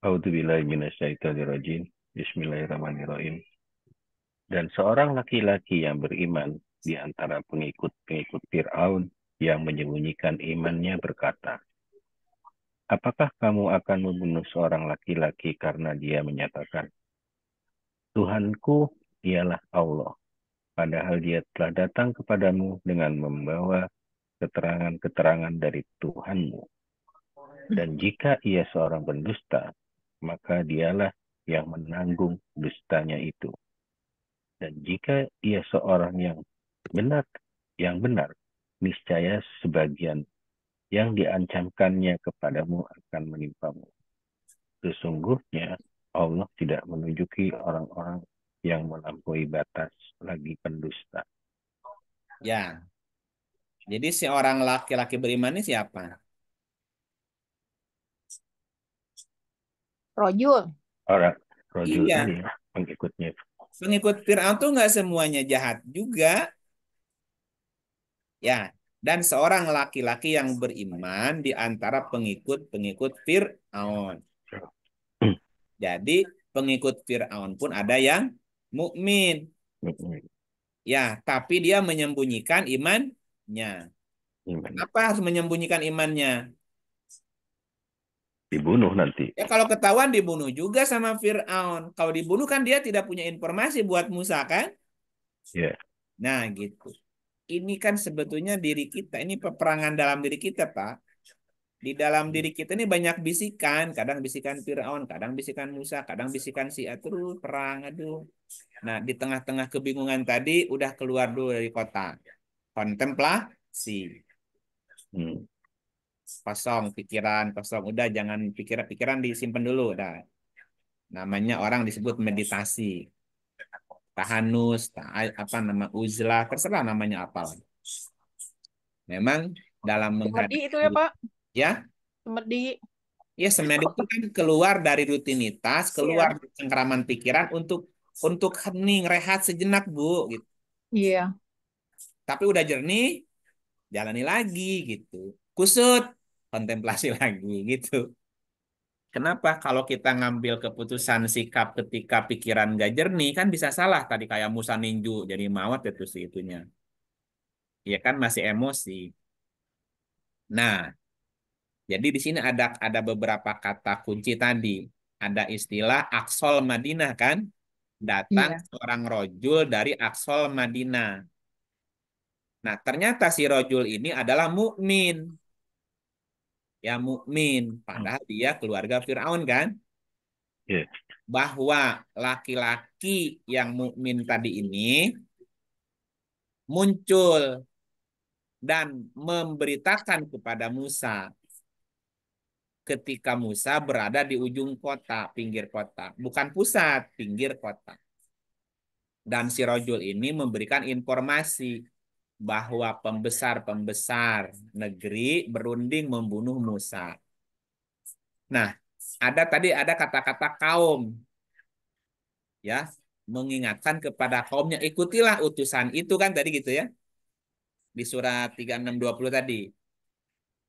A'udzubillahi minasyaitonirrajim. Bismillahirrahmanirrahim. Dan seorang laki-laki yang beriman di antara pengikut-pengikut Fir'aun yang menyembunyikan imannya berkata, apakah kamu akan membunuh seorang laki-laki karena dia menyatakan, Tuhanku ialah Allah, padahal dia telah datang kepadamu dengan membawa keterangan-keterangan dari Tuhanmu. Dan jika ia seorang pendusta, maka dialah yang menanggung dustanya itu. Dan jika ia seorang yang benar, niscaya sebagian yang diancamkannya kepadamu akan menimpamu. Sesungguhnya Allah tidak menunjuki orang-orang yang melampaui batas lagi pendusta. Ya. Jadi si orang laki-laki beriman ini siapa? Rojul. Orang rojul Iya. ini pengikutnya. Pengikut Fir'aun tuh nggak semuanya jahat juga. Ya. Dan seorang laki-laki yang beriman di antara pengikut-pengikut Fir'aun. Jadi pengikut Fir'aun pun ada yang mukmin. Ya, tapi dia menyembunyikan imannya. Kenapa harus menyembunyikan imannya? Dibunuh nanti. Ya kalau ketahuan dibunuh juga sama Fir'aun. Kalau dibunuh kan dia tidak punya informasi buat Musa kan? Ya. Nah gitu. Ini kan sebetulnya diri kita. Ini peperangan dalam diri kita, Pak. Di dalam diri kita ini banyak bisikan. Kadang bisikan Fir'aun, kadang bisikan Musa, kadang bisikan si terus perang. Aduh. Nah di tengah-tengah kebingungan tadi udah keluar dulu dari kota. Kontemplasi. Kosong pikiran, kosong. Udah jangan pikiran disimpan dulu. Udah. Namanya orang disebut meditasi. Tahanus, apa nama uzlah, terserah namanya apa. Memang dalam Semedi menghadapi itu ya, Pak? ya Semedi. Ya, semen itu kan keluar dari rutinitas, keluar Iya. dari cengkeraman pikiran untuk hening, rehat sejenak, Bu, gitu. Iya. Tapi udah jernih, jalani lagi gitu. Kusut, kontemplasi lagi gitu. Kenapa? Kalau kita ngambil keputusan sikap ketika pikiran gak jernih, kan bisa salah tadi kayak Musa Ninju jadi mawat itu sih itunya. Ya kan masih emosi. Nah, jadi di sini ada beberapa kata kunci tadi. Ada istilah Aksol Madinah kan? Datang Iya. seorang rojul dari Aksol Madinah. Nah, ternyata si rojul ini adalah mukmin. Ya mukmin, Hmm. padahal dia keluarga Firaun kan? Ya. Bahwa laki-laki yang mukmin tadi ini muncul dan memberitakan kepada Musa ketika Musa berada di ujung kota, pinggir kota, bukan pusat, pinggir kota. Dan si rojul ini memberikan informasi bahwa pembesar-pembesar negeri berunding membunuh Musa. Nah, ada kata-kata kaum ya, mengingatkan kepada kaumnya ikutilah utusan itu kan tadi gitu ya. Di surat 36-20 tadi.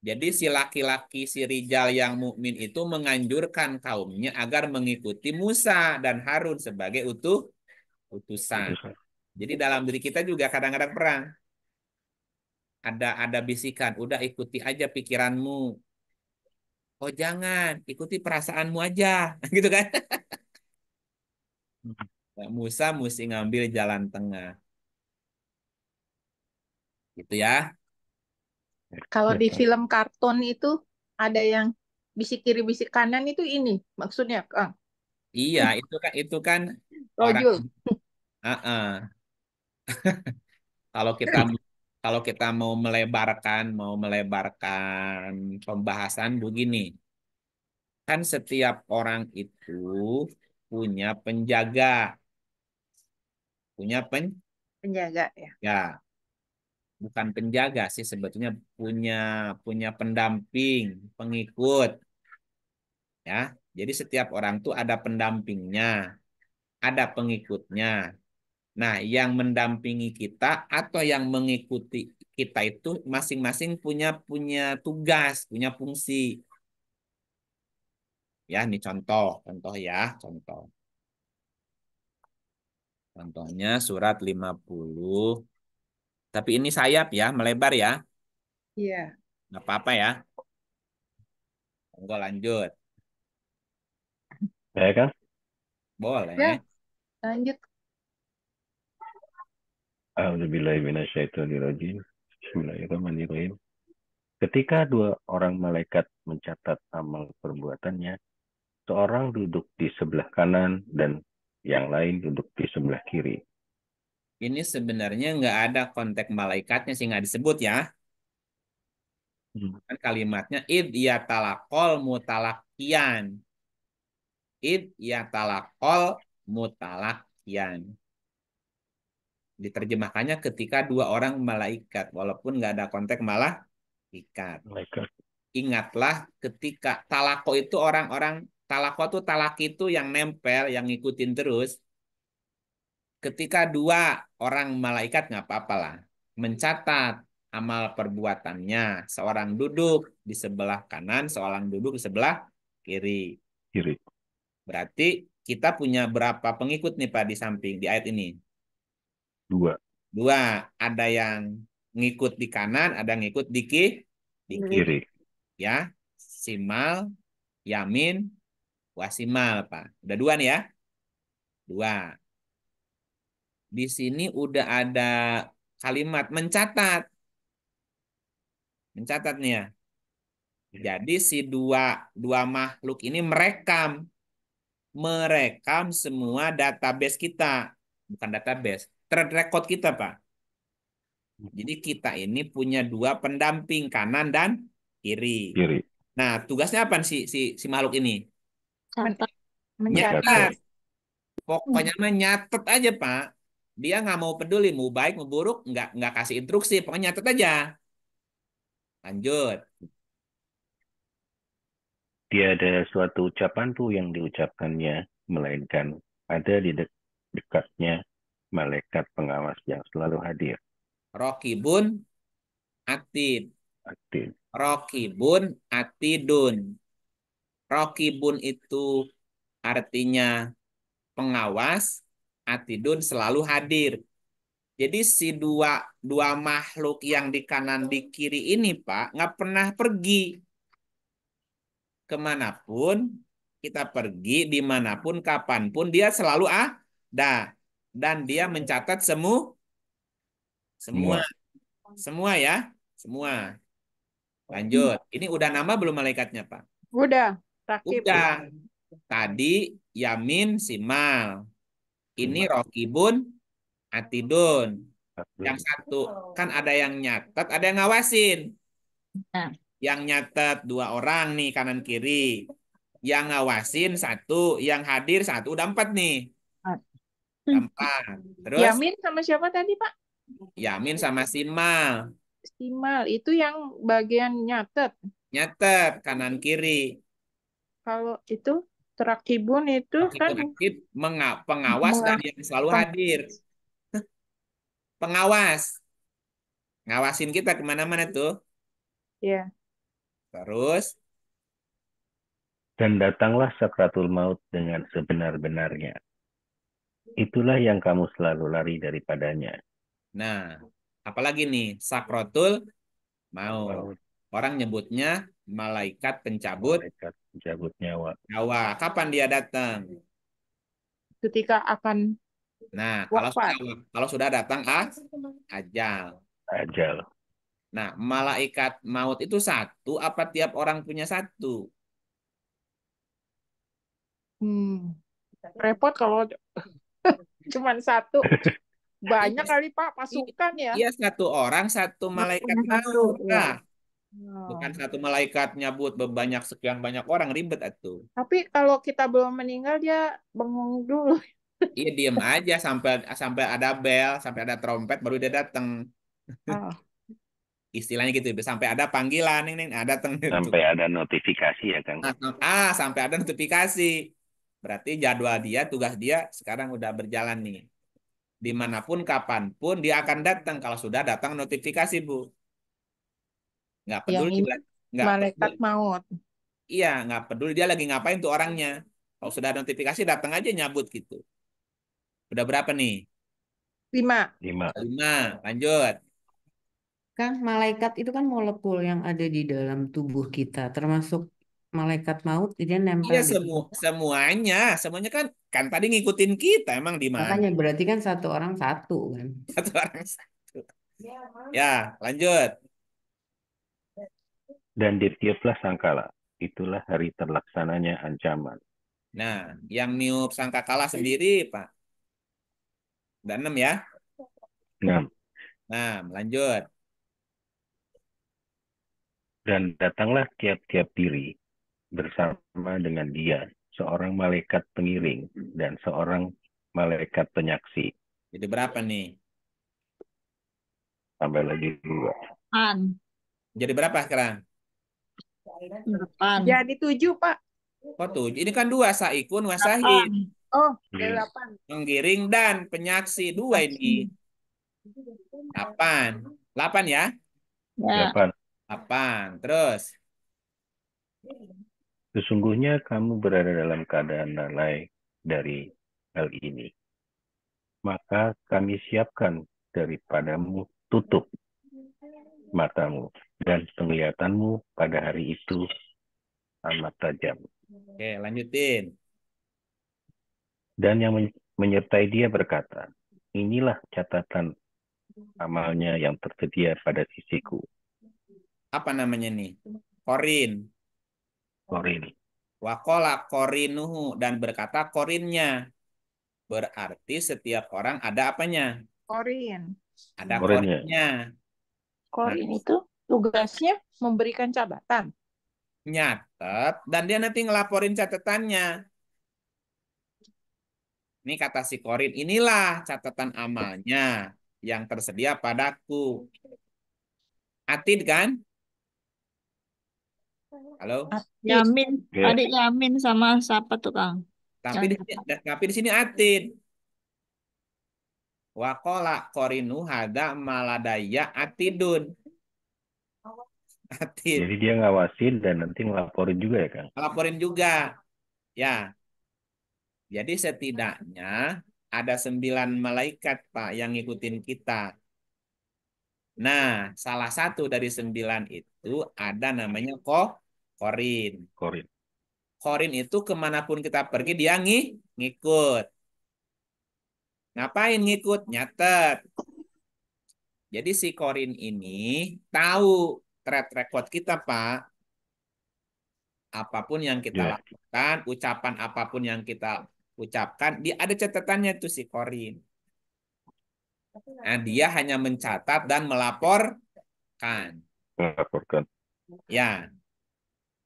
Jadi si laki-laki si Rijal yang mukmin itu menganjurkan kaumnya agar mengikuti Musa dan Harun sebagai utusan. Utusan. Jadi dalam diri kita juga kadang-kadang perang. Ada bisikan, udah ikuti aja pikiranmu. Oh jangan, ikuti perasaanmu aja. Gitu kan. Nah, Musa mesti ngambil jalan tengah. Gitu ya. Kalau Ya, di Kak. film kartun itu ada yang bisik kiri bisik kanan itu ini maksudnya Kang. Iya, itu kan orang. Rojul. Ah. Kalau kita kalau kita mau melebarkan pembahasan begini, kan setiap orang itu punya penjaga, punya Penjaga ya. ya, bukan penjaga sih sebetulnya punya punya pendamping, pengikut, ya. Jadi setiap orang tuh ada pendampingnya, ada pengikutnya. Nah, yang mendampingi kita atau yang mengikuti kita itu masing-masing punya punya tugas, punya fungsi. Ya, ini contoh ya, contoh. Contohnya surat 50. Tapi ini sayap ya, melebar ya. Iya. Nggak apa-apa ya. Enggak lanjut. Saya kan? Boleh. Ya, lanjut. A'udzubillahiminasyaitonirrajim. Bismillahirrahmanirrahim. Ketika dua orang malaikat mencatat amal perbuatannya, seorang duduk di sebelah kanan dan yang lain duduk di sebelah kiri. Ini sebenarnya nggak ada konteks malaikatnya sih nggak disebut ya. Kan kalimatnya id yatalaqol mutalakian. Id yatalaqol mutalakian. Diterjemahkannya ketika dua orang malaikat, walaupun nggak ada konteks malaikat. Malaikat. Ingatlah ketika talako itu orang-orang, talako tuh talaki itu yang nempel, yang ngikutin terus. Ketika dua orang malaikat nggak apa-apa lah, mencatat amal perbuatannya. Seorang duduk di sebelah kanan, seorang duduk di sebelah kiri. Kiri. Berarti kita punya berapa pengikut nih Pak di samping di ayat ini? Dua. Dua, ada yang ngikut di kanan, ada yang ngikut di kiri. Kiri. Ya, simal, yamin, wasimal, Pak. Udah dua nih ya? Dua. Di sini udah ada kalimat mencatat. Mencatat nih ya. Jadi si dua dua makhluk ini merekam semua database kita. Bukan database, track record kita, Pak. Jadi kita ini punya dua pendamping kanan dan kiri. Kiri. Nah, tugasnya apa si si si makhluk ini? Men- Catat. mencatat. Nyatat. Pokoknya mah nyatet aja, Pak. Dia nggak mau peduli, mau baik, mau buruk, nggak kasih instruksi. Pokoknya nyatet aja. Lanjut. Tiada suatu ucapan tuh yang diucapkannya, melainkan ada di dekatnya malaikat pengawas yang selalu hadir, Rokibun atid. aktif. Rokibun atidun. Rokibun itu artinya pengawas, atidun selalu hadir. Jadi si dua dua makhluk yang di kanan di kiri ini Pak nggak pernah pergi kemanapun kita pergi, dimanapun, kapanpun dia selalu ada dan dia mencatat semua Semua. semua ya, semua. Lanjut. Ini udah nama belum malaikatnya Pak? Udah, rakib. Udah. Tadi Yamin Simal. Ini Semua. Rokibun Atidun. Yang Aktif. satu kan ada yang nyatet, ada yang ngawasin. Nah, Yang nyatet 2 orang nih kanan kiri. Yang ngawasin 1, yang hadir 1, udah 4 nih. ah, Udah 4. Terus Yamin sama siapa tadi, Pak? Yamin sama Simal Istimal. Itu yang bagian nyatet. nyatet kanan kiri. Kalau itu terakibun itu kan Rokibun Atid pengawas dan yang selalu hadir. Pengawas. Ngawasin kita kemana-mana tuh. ya. Terus, Dan datanglah sakratul maut dengan sebenar-benarnya. Itulah yang kamu selalu lari daripadanya. nah, apalagi nih, sakrotul maut. Maut, Orang nyebutnya malaikat pencabut malaikat pencabut nyawa. nyawa. Kapan dia datang? Ketika akan Nah, wafat. kalau sudah datang ajal. Ajal. Nah, malaikat maut itu satu apa tiap orang punya satu? Repot kalau cuman satu. Banyak kali, Pak, pasukan ya. Iya, satu orang, satu malaikat Punya satu, maut. ya. Nah, bukan satu malaikat nyabut banyak sekian banyak orang, ribet atuh. Tapi kalau kita belum meninggal, dia bengong dulu. Iya, diem aja sampai sampai ada bel, sampai ada trompet baru dia datang. Ah, Istilahnya gitu, sampai ada panggilan, nih, ada datang itu. Sampai ada notifikasi ya, Kang. Sampai ada notifikasi. Berarti jadwal dia, tugas dia sekarang udah berjalan nih. Dimanapun, kapanpun dia akan datang. Kalau sudah datang notifikasi, Bu. Nggak yang peduli, ini nggak malaikat peduli. maut. Iya, nggak peduli dia lagi ngapain tuh orangnya. Kalau sudah notifikasi datang aja nyabut gitu. Udah berapa nih? 5. 5. 5. Lanjut. Kan malaikat itu kan molekul yang ada di dalam tubuh kita, termasuk malaikat maut, dia nempel Iya, di kita. semuanya kan tadi ngikutin kita emang di mana? Makanya berarti kan satu orang satu kan. Satu orang satu. Ya, lanjut. Dan ditiuplah sangkala. Itulah hari terlaksananya ancaman. Nah, yang niup sangkakala sendiri, Pak. Udah 6 ya. 6. 6, lanjut. Dan datanglah tiap-tiap diri bersama dengan dia, seorang malaikat pengiring dan seorang malaikat penyaksi. Jadi berapa nih? Tambah lagi 2. Jadi berapa sekarang? 8. Jadi 7, Pak. Oh, 7. Ini kan 2, saikun wasahid. Oh, 8. Penggiring dan penyaksi. 2 ini. 8. 8 ya? Ya, 8. 8. Terus. Sesungguhnya kamu berada dalam keadaan lalai dari hal ini. Maka kami siapkan daripadamu tutup matamu dan penglihatanmu pada hari itu amat tajam. Oke, lanjutin. Dan yang menyertai dia berkata, inilah catatan amalnya yang tersedia pada sisiku. Apa namanya nih? Korin. Korin. Wakola korinuhu. Dan berkata korinnya. Berarti setiap orang ada apanya? Korin. Ada Korinnya. korinnya. Korin itu tugasnya memberikan catatan. Nyatet. Dan dia nanti ngelaporin catatannya. Ini kata si korin. Inilah catatan amalnya yang tersedia padaku. Atid kan? Halo? Atin. Yamin, Ya, adik Yamin sama siapa tuh Kang? Tapi Yang di sini, tapi di sini atin. Wakola korinu hada maladaya atidun. jadi Atid. dia ngawasin dan nanti ngelaporin juga ya, Kang? Laporin juga. Ya, jadi setidaknya ada 9 malaikat, Pak, yang ngikutin kita. Nah, salah satu dari 9 itu ada namanya Korin. Korin. Korin itu kemanapun kita pergi dia ngikut. Ngapain ngikut? Nyatet. Jadi si Korin ini tahu track record kita, Pak. Apapun yang kita Ya, lakukan, ucapan apapun yang kita ucapkan, dia ada catatannya tuh si Korin. Nah, dia hanya mencatat dan melaporkan. melaporkan. Ya,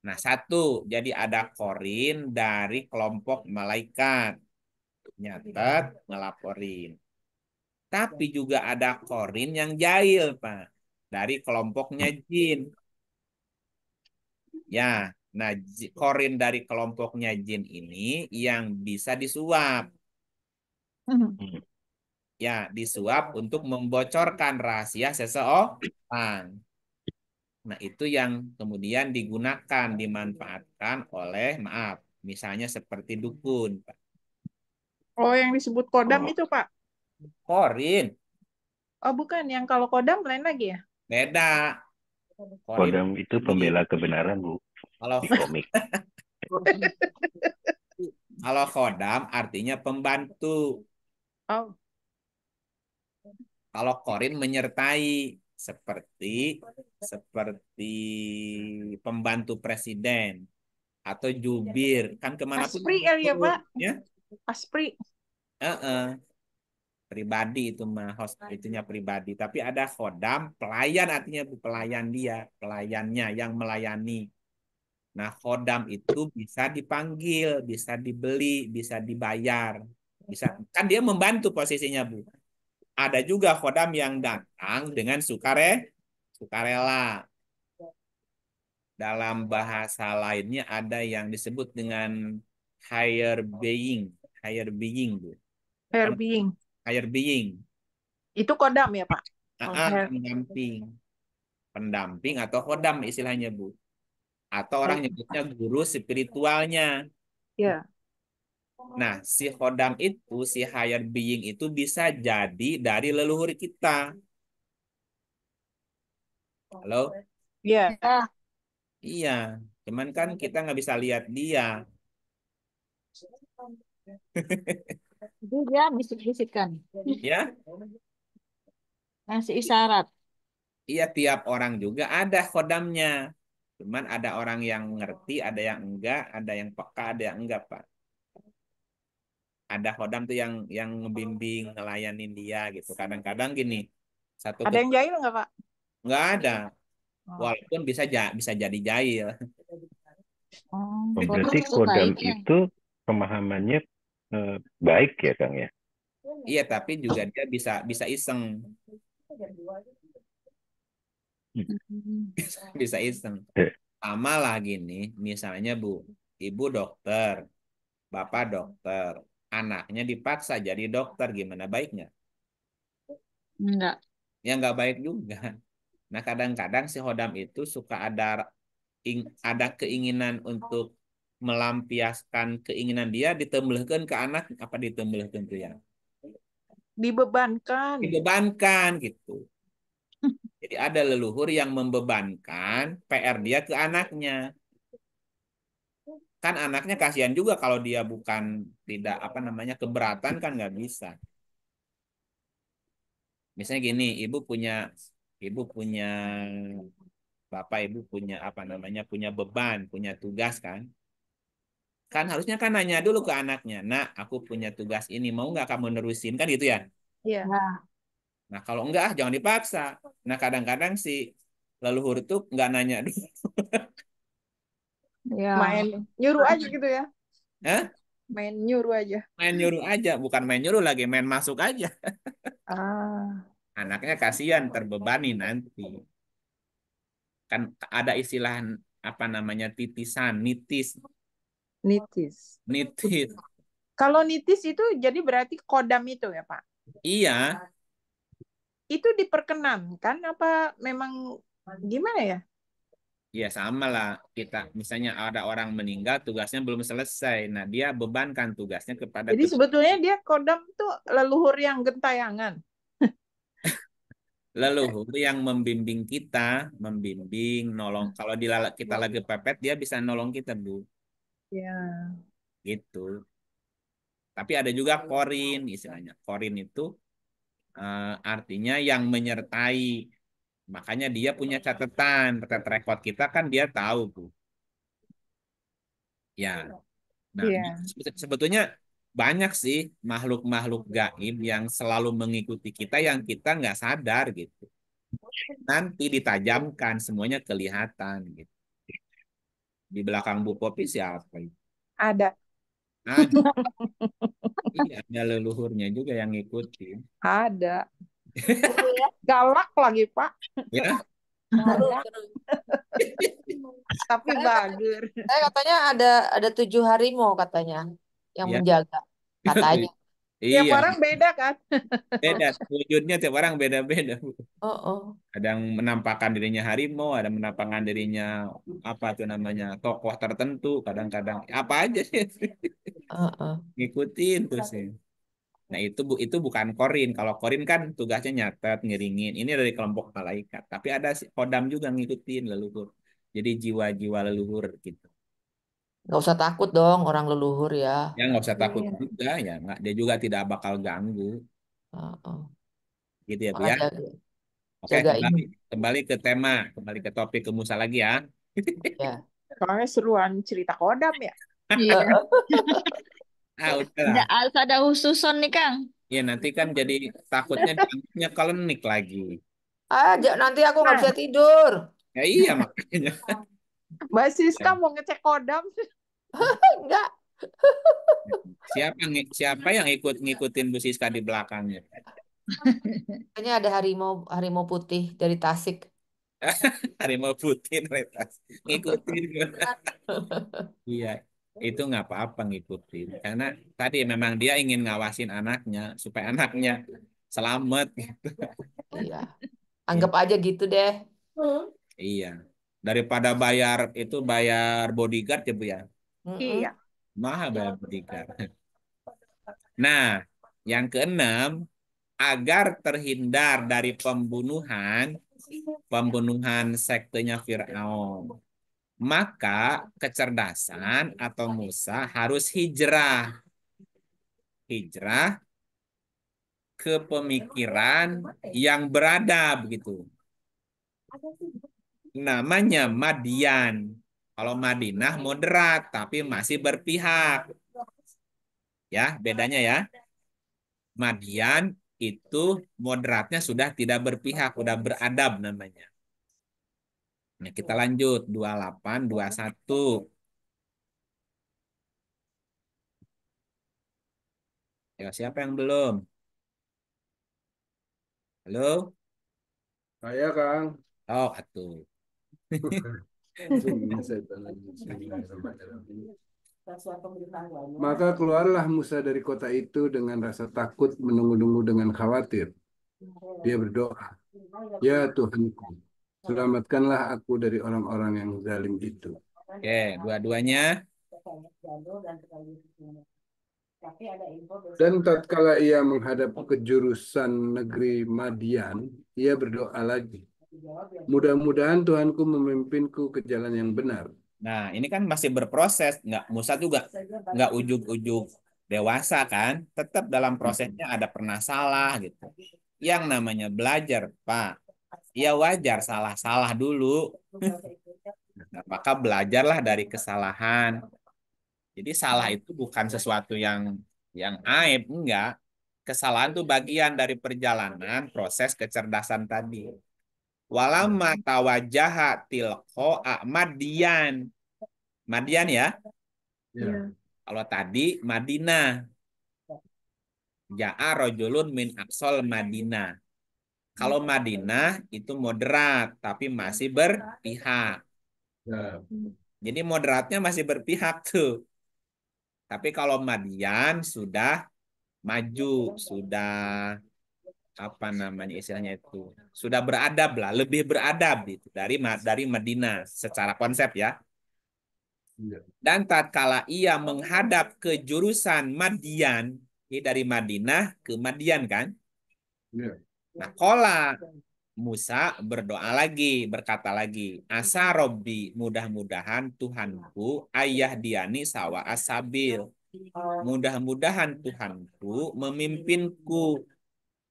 nah satu, jadi ada Korin dari kelompok malaikat. Nyatet, ngelaporin. Tapi juga ada Korin yang jahil, Pak. Dari kelompoknya jin. Ya, nah Korin dari kelompoknya jin ini yang bisa disuap. Hmm. Hmm. Ya, disuap untuk membocorkan rahasia seseorang. Nah, itu yang kemudian digunakan, dimanfaatkan oleh, maaf, misalnya seperti dukun, Pak. Oh, yang disebut kodam Oh, itu, Pak. Korin, Oh, bukan. Yang kalau kodam lain lagi ya? beda. Korin, Kodam itu pembela kebenaran, Bu, kalau di komik. kalau kodam artinya pembantu. Oh, Kalau korin menyertai seperti seperti pembantu presiden atau jubir kan kemanapun Aspri kali ya, Pak. ya. Aspri. Heeh. Pribadi itu mah host itunya pribadi. Tapi ada khodam pelayan artinya pelayan dia, pelayannya yang melayani. Nah, khodam itu bisa dipanggil, bisa dibeli, bisa dibayar. Bisa kan dia membantu posisinya, Bu. Ada juga khodam yang datang dengan sukarela. Dalam bahasa lainnya ada yang disebut dengan higher being, higher being, Bu. Hair being. Higher being. Itu kodam ya, Pak? Oh, hair. Pendamping, pendamping atau khodam istilahnya, Bu. Atau orang Oh, nyebutnya guru spiritualnya. ya. Nah, si khodam itu, si higher being itu bisa jadi dari leluhur kita. Halo? Ya. Ya, Iya, cuman kan kita nggak bisa lihat dia. itu dia bisik-bisikkan. Ya, Ngasih isyarat. iya tiap orang juga ada khodamnya. Cuman ada orang yang ngerti, ada yang enggak, ada yang peka, ada yang enggak, Pak. Ada khodam tuh yang ngebimbing, ngelayanin dia gitu. Kadang-kadang gini, satu Ada yang jahil nggak, Pak? nggak ada, Oh. walaupun bisa jadi jahil. Oh, Oh, kodam berarti itu kodam baiknya. itu pemahamannya baik ya, Kang ya? Iya, tapi juga dia bisa bisa iseng, Hmm. Hmm. bisa iseng. Eh, Sama lah gini, misalnya Bu, Ibu dokter, Bapak dokter, anaknya dipaksa jadi dokter, gimana baiknya? Enggak. Ya nggak baik juga. Nah, kadang-kadang si Hodam itu suka ada keinginan untuk melampiaskan keinginan dia ditembelkan ke anak apa ditembelkan tuh ya Dibebankan. dibebankan gitu. Jadi ada leluhur yang membebankan PR dia ke anaknya. Kan anaknya kasihan juga kalau dia bukan tidak apa namanya keberatan kan nggak bisa. Misalnya gini, ibu punya bapak ibu punya apa namanya punya beban, punya tugas kan. Kan harusnya kan nanya dulu ke anaknya, nah aku punya tugas ini, mau nggak kamu nerusin kan gitu ya. Iya. Ya, Nah kalau enggak jangan dipaksa. Nah kadang-kadang si leluhur itu nggak nanya dulu. ya. Main nyuruh aja gitu ya. Hah? Main nyuruh aja. Main nyuruh aja, bukan main nyuruh lagi, main masuk aja. Ah. Anaknya kasihan terbebani nanti. Kan ada istilah apa namanya titisan, nitis, Nitis. nitis. Kalau nitis itu jadi berarti kodam itu ya Pak? Iya, Itu diperkenankan apa memang gimana ya? ya sama lah kita. Misalnya ada orang meninggal, tugasnya belum selesai. Nah, dia bebankan tugasnya kepada Jadi sebetulnya dia kodam tuh leluhur yang gentayangan. leluhur yang membimbing kita, membimbing, nolong. Kalau kita lagi pepet, dia bisa nolong kita, Bu. Ya. Gitu. Tapi ada juga korin, istilahnya. Korin itu artinya yang menyertai. Makanya dia punya catatan, track record kita kan dia tahu, Bu. Ya. Nah, Iya. sebetulnya banyak sih makhluk-makhluk gaib yang selalu mengikuti kita yang kita nggak sadar gitu. Nanti ditajamkan semuanya kelihatan gitu. Di belakang Bu Popi siapa itu? Ada. Ada, iya, ada leluhurnya juga yang ngikutin. Ada. Seru ya. Galak lagi Pak. Ya, Seru, Galak seru. tapi Karena bager. katanya ada 7 harimau katanya yang ya. menjaga katanya. Tiap Iya, orang beda kan? beda. Wujudnya tiap orang beda-beda, Bu. Oh, oh. Ada yang menampakkan dirinya harimau, ada menampakkan dirinya apa tuh namanya tokoh tertentu, kadang-kadang apa aja sih ngikutin terus sih. Nah itu bukan korin. Kalau korin kan tugasnya nyatet, ngiringin. Ini dari kelompok malaikat. Tapi ada si kodam juga ngikutin leluhur. Jadi jiwa-jiwa leluhur gitu. Nggak usah takut dong orang leluhur ya. Ya nggak usah takut Iya. juga ya. Nggak, dia juga tidak bakal ganggu. Oh, oh. Gitu ya Bu Malah ya. jaga, Oke jagain. kembali ke tema, kembali ke topik ke Musa lagi ya. Ya. Soalnya seruan cerita kodam ya. Iya. Udahlah. Harus ada khususon nih Kang. Ya nanti kan jadi takutnya dianggapnya klinik lagi. Nanti aku nggak Nah, bisa tidur. Ya iya makanya. Mbak Siska mau ngecek kodam. Enggak. Siapa yang ngikutin Bu Siska di belakangnya? Kayaknya ada harimau harimau putih dari Tasik. Harimau putih retas ngikutin gue. Iya, itu nggak apa-apa ngikutin karena tadi memang dia ingin ngawasin anaknya supaya anaknya selamat gitu. Iya. Ya, Anggap aja gitu deh. iya, daripada bayar bodyguard ya Bu ya, Iya. Mm-mm. mahal bayar bodyguard. Nah, yang keenam, agar terhindar dari pembunuhan sektenya Firaun, maka kecerdasan atau Musa harus hijrah ke pemikiran yang beradab gitu. Namanya Madian. Kalau Madinah moderat tapi masih berpihak. Ya, bedanya ya. Madian itu moderatnya sudah tidak berpihak, sudah beradab namanya. Nah, kita lanjut 28, 21. Ya, siapa yang belum? Halo? Saya Kang. Oh, atuh. Maka keluarlah Musa dari kota itu dengan rasa takut, menunggu-nunggu dengan khawatir. Dia berdoa, "Ya Tuhanku, selamatkanlah aku dari orang-orang yang zalim itu." Oke, dua-duanya. Dan tatkala ia menghadap ke jurusan negeri Madian, ia berdoa lagi, "Mudah-mudahan Tuhanku memimpinku ke jalan yang benar." Nah, ini kan masih berproses. Nggak, Musa juga nggak ujug-ujug dewasa kan. Tetap dalam prosesnya ada pernah salah gitu. Yang namanya belajar, Pak. Ya wajar salah-salah dulu. Nah, maka belajarlah dari kesalahan. Jadi salah itu bukan sesuatu yang aib, enggak. Kesalahan itu bagian dari perjalanan proses kecerdasan tadi. Walamma tawajaha tilqa Madian. Madian ya. Ya. Kalau tadi Madinah. Ja'a rojulun min aqsal Madinah. Kalau Madinah itu moderat tapi masih berpihak. Ya, Jadi moderatnya masih berpihak tuh. Tapi kalau Madian sudah maju, sudah apa namanya istilahnya itu, sudah beradab lah, lebih beradab gitu dari Madinah secara konsep ya. ya, Dan tatkala ia menghadap ke jurusan Madian, ini dari Madinah ke Madian kan? ya. Nah, kola Musa berdoa lagi, berkata lagi, Asa Robbi, mudah-mudahan Tuhanku ayah diani sawa asabil. Mudah-mudahan Tuhanku memimpinku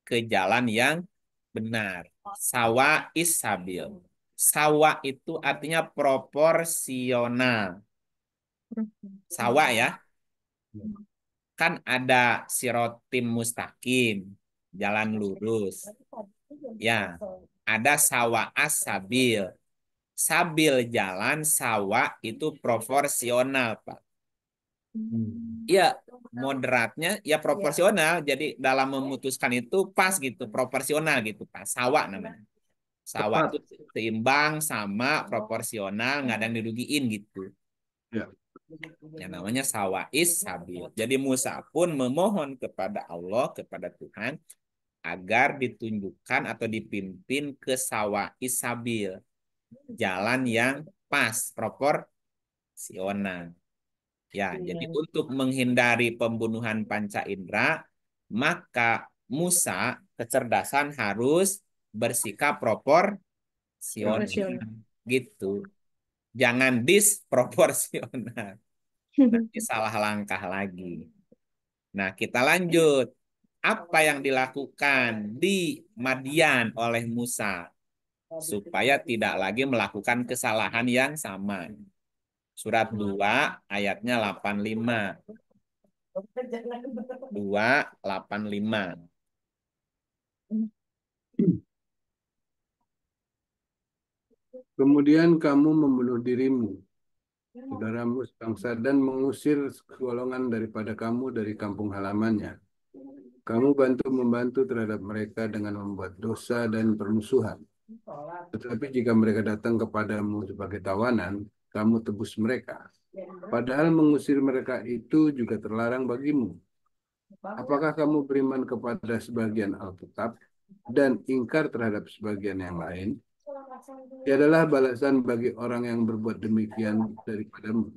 ke jalan yang benar. Sawa isabil. Sawa itu artinya proporsional. Sawa ya, kan ada sirotim mustaqim, jalan lurus. Ya, ada sawa asabil. Sabil jalan, sawa itu proporsional, Pak. Ya, moderatnya ya proporsional. Jadi dalam memutuskan itu pas gitu, proporsional gitu, Pak. Sawa namanya. Sawa Tepat. itu seimbang, sama, proporsional, nggak ada yang dirugiin gitu. Ya. Yang namanya sawais sabil. Jadi Musa pun memohon kepada Allah, kepada Tuhan, agar ditunjukkan atau dipimpin ke sawais sabil. Jalan yang pas, proporsional. Ya, jadi untuk menghindari pembunuhan panca indera, maka Musa kecerdasan harus bersikap proporsional. Proporsional. Gitu. Jangan disproporsional. Nanti salah langkah lagi. Nah, kita lanjut. Apa yang dilakukan di Madian oleh Musa supaya tidak lagi melakukan kesalahan yang sama? Surat 2 ayatnya 85. 2:85. Kemudian kamu membunuh dirimu, saudaramu sebangsa, dan mengusir segolongan daripada kamu dari kampung halamannya. Kamu membantu terhadap mereka dengan membuat dosa dan permusuhan. Tetapi jika mereka datang kepadamu sebagai tawanan, kamu tebus mereka. Padahal mengusir mereka itu juga terlarang bagimu. Apakah kamu beriman kepada sebagian Alkitab dan ingkar terhadap sebagian yang lain? Tiadalah balasan bagi orang yang berbuat demikian daripadamu,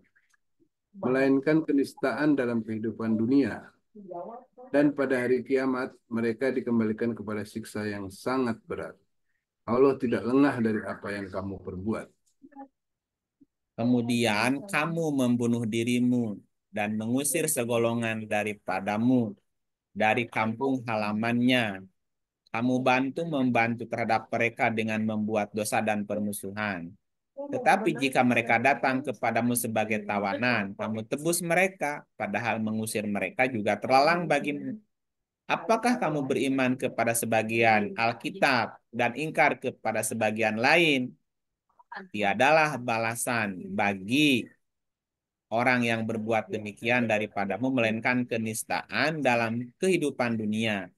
melainkan kenistaan dalam kehidupan dunia. Dan pada hari kiamat, mereka dikembalikan kepada siksa yang sangat berat. Allah tidak lengah dari apa yang kamu perbuat. Kemudian kamu membunuh dirimu dan mengusir segolongan daripadamu dari kampung halamannya. Kamu membantu terhadap mereka dengan membuat dosa dan permusuhan. Tetapi jika mereka datang kepadamu sebagai tawanan, kamu tebus mereka, padahal mengusir mereka juga terlarang bagimu. Apakah kamu beriman kepada sebagian Alkitab dan ingkar kepada sebagian lain? Tiadalah balasan bagi orang yang berbuat demikian daripadamu, melainkan kenistaan dalam kehidupan dunia.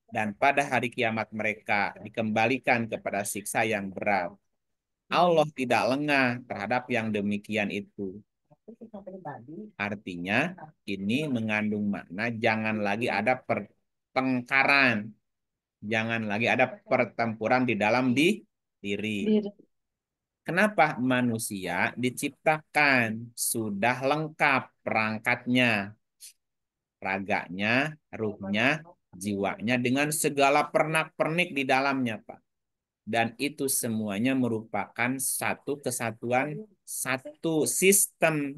Dan pada hari kiamat mereka dikembalikan kepada siksa yang berat. Allah tidak lengah terhadap yang demikian itu. Artinya, ini mengandung makna jangan lagi ada pertengkaran. Jangan lagi ada pertempuran di dalam diri. Kenapa manusia diciptakan sudah lengkap perangkatnya, raganya, ruhnya, jiwanya dengan segala pernak-pernik di dalamnya, Pak. Dan itu semuanya merupakan satu kesatuan, satu sistem.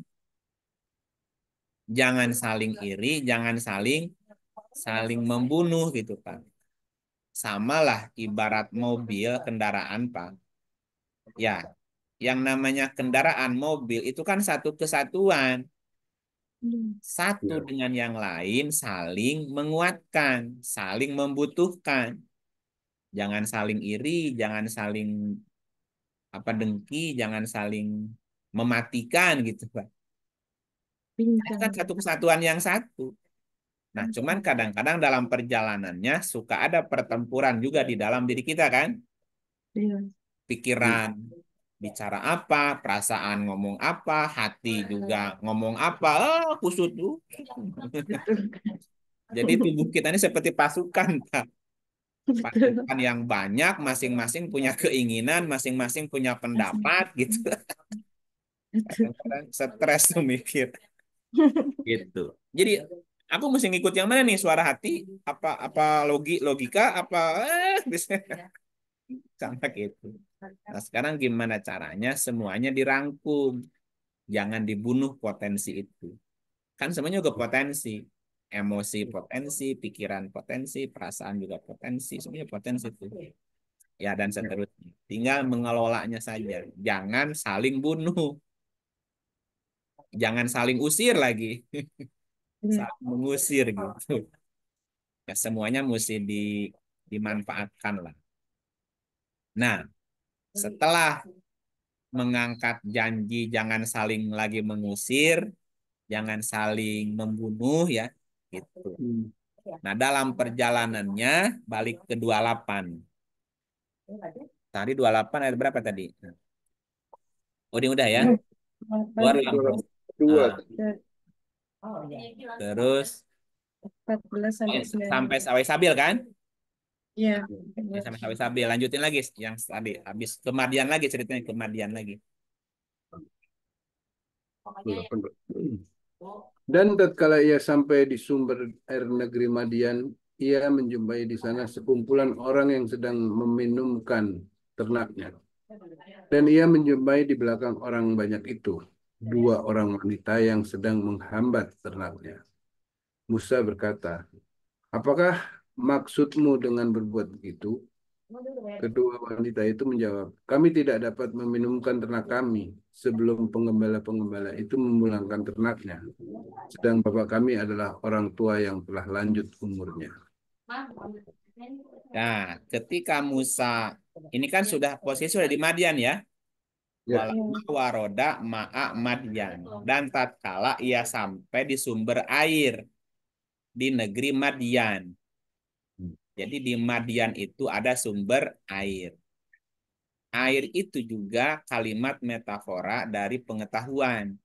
Jangan saling iri, jangan saling membunuh gitu, Pak. Samalah ibarat mobil, kendaraan, Pak. Ya, yang namanya kendaraan mobil itu kan satu kesatuan. Satu Ya. dengan yang lain saling menguatkan, saling membutuhkan. Jangan saling iri, jangan saling dengki, jangan saling mematikan gitu, Pak. Itu kan satu kesatuan yang satu. Nah, cuman kadang-kadang dalam perjalanannya suka ada pertempuran juga di dalam diri kita kan? Pikiran, bicara apa, perasaan ngomong apa, hati juga ngomong apa. Kusut tuh. Betul. Jadi tubuh kita ini seperti pasukan, Pak. Betul. Pasukan yang banyak, masing-masing punya keinginan, masing-masing punya pendapat gitu. Betul. Kadang-kadang stres tuh mikir gitu. Jadi aku mesti ngikut yang mana nih, suara hati apa logika apa bisa sama gitu. Nah, sekarang gimana caranya semuanya dirangkum, jangan dibunuh potensi itu. Kan semuanya juga potensi. Emosi potensi, pikiran potensi, perasaan juga potensi, semuanya potensi itu. Ya, dan seterusnya. Tinggal mengelolanya saja. Jangan saling bunuh. Jangan saling usir lagi. Saling mengusir gitu. Ya, semuanya mesti dimanfaatkan lah. Nah, setelah mengangkat janji jangan saling lagi mengusir, jangan saling membunuh ya, gitu. Nah, dalam perjalanannya balik ke 28. Tadi 28 ayat berapa tadi? Oh, ini udah ya. Keluar lampu. Dua. Terus 14 sampai 19. sampai Sawi Sabil kan? Iya. Ya, sampai Sawi Sabil. Lanjutin lagi yang tadi. Habis kemadian lagi ceritanya, kemadian lagi. Dan tatkala ia sampai di sumber air negeri Madian, ia menjumpai di sana sekumpulan orang yang sedang meminumkan ternaknya. Dan ia menjumpai di belakang orang banyak itu dua orang wanita yang sedang menghambat ternaknya. Musa berkata, "Apakah maksudmu dengan berbuat begitu?" Kedua wanita itu menjawab, "Kami tidak dapat meminumkan ternak kami sebelum penggembala-penggembala itu memulangkan ternaknya. Sedang bapak kami adalah orang tua yang telah lanjut umurnya." Nah, ketika Musa, ini kan sudah posisi sudah di Madian ya. Ya. Walamma waroda ma'a Madian. Dan tatkala ia sampai di sumber air di negeri Madian. Jadi di Madian itu ada sumber air. Air itu juga kalimat metafora dari pengetahuan.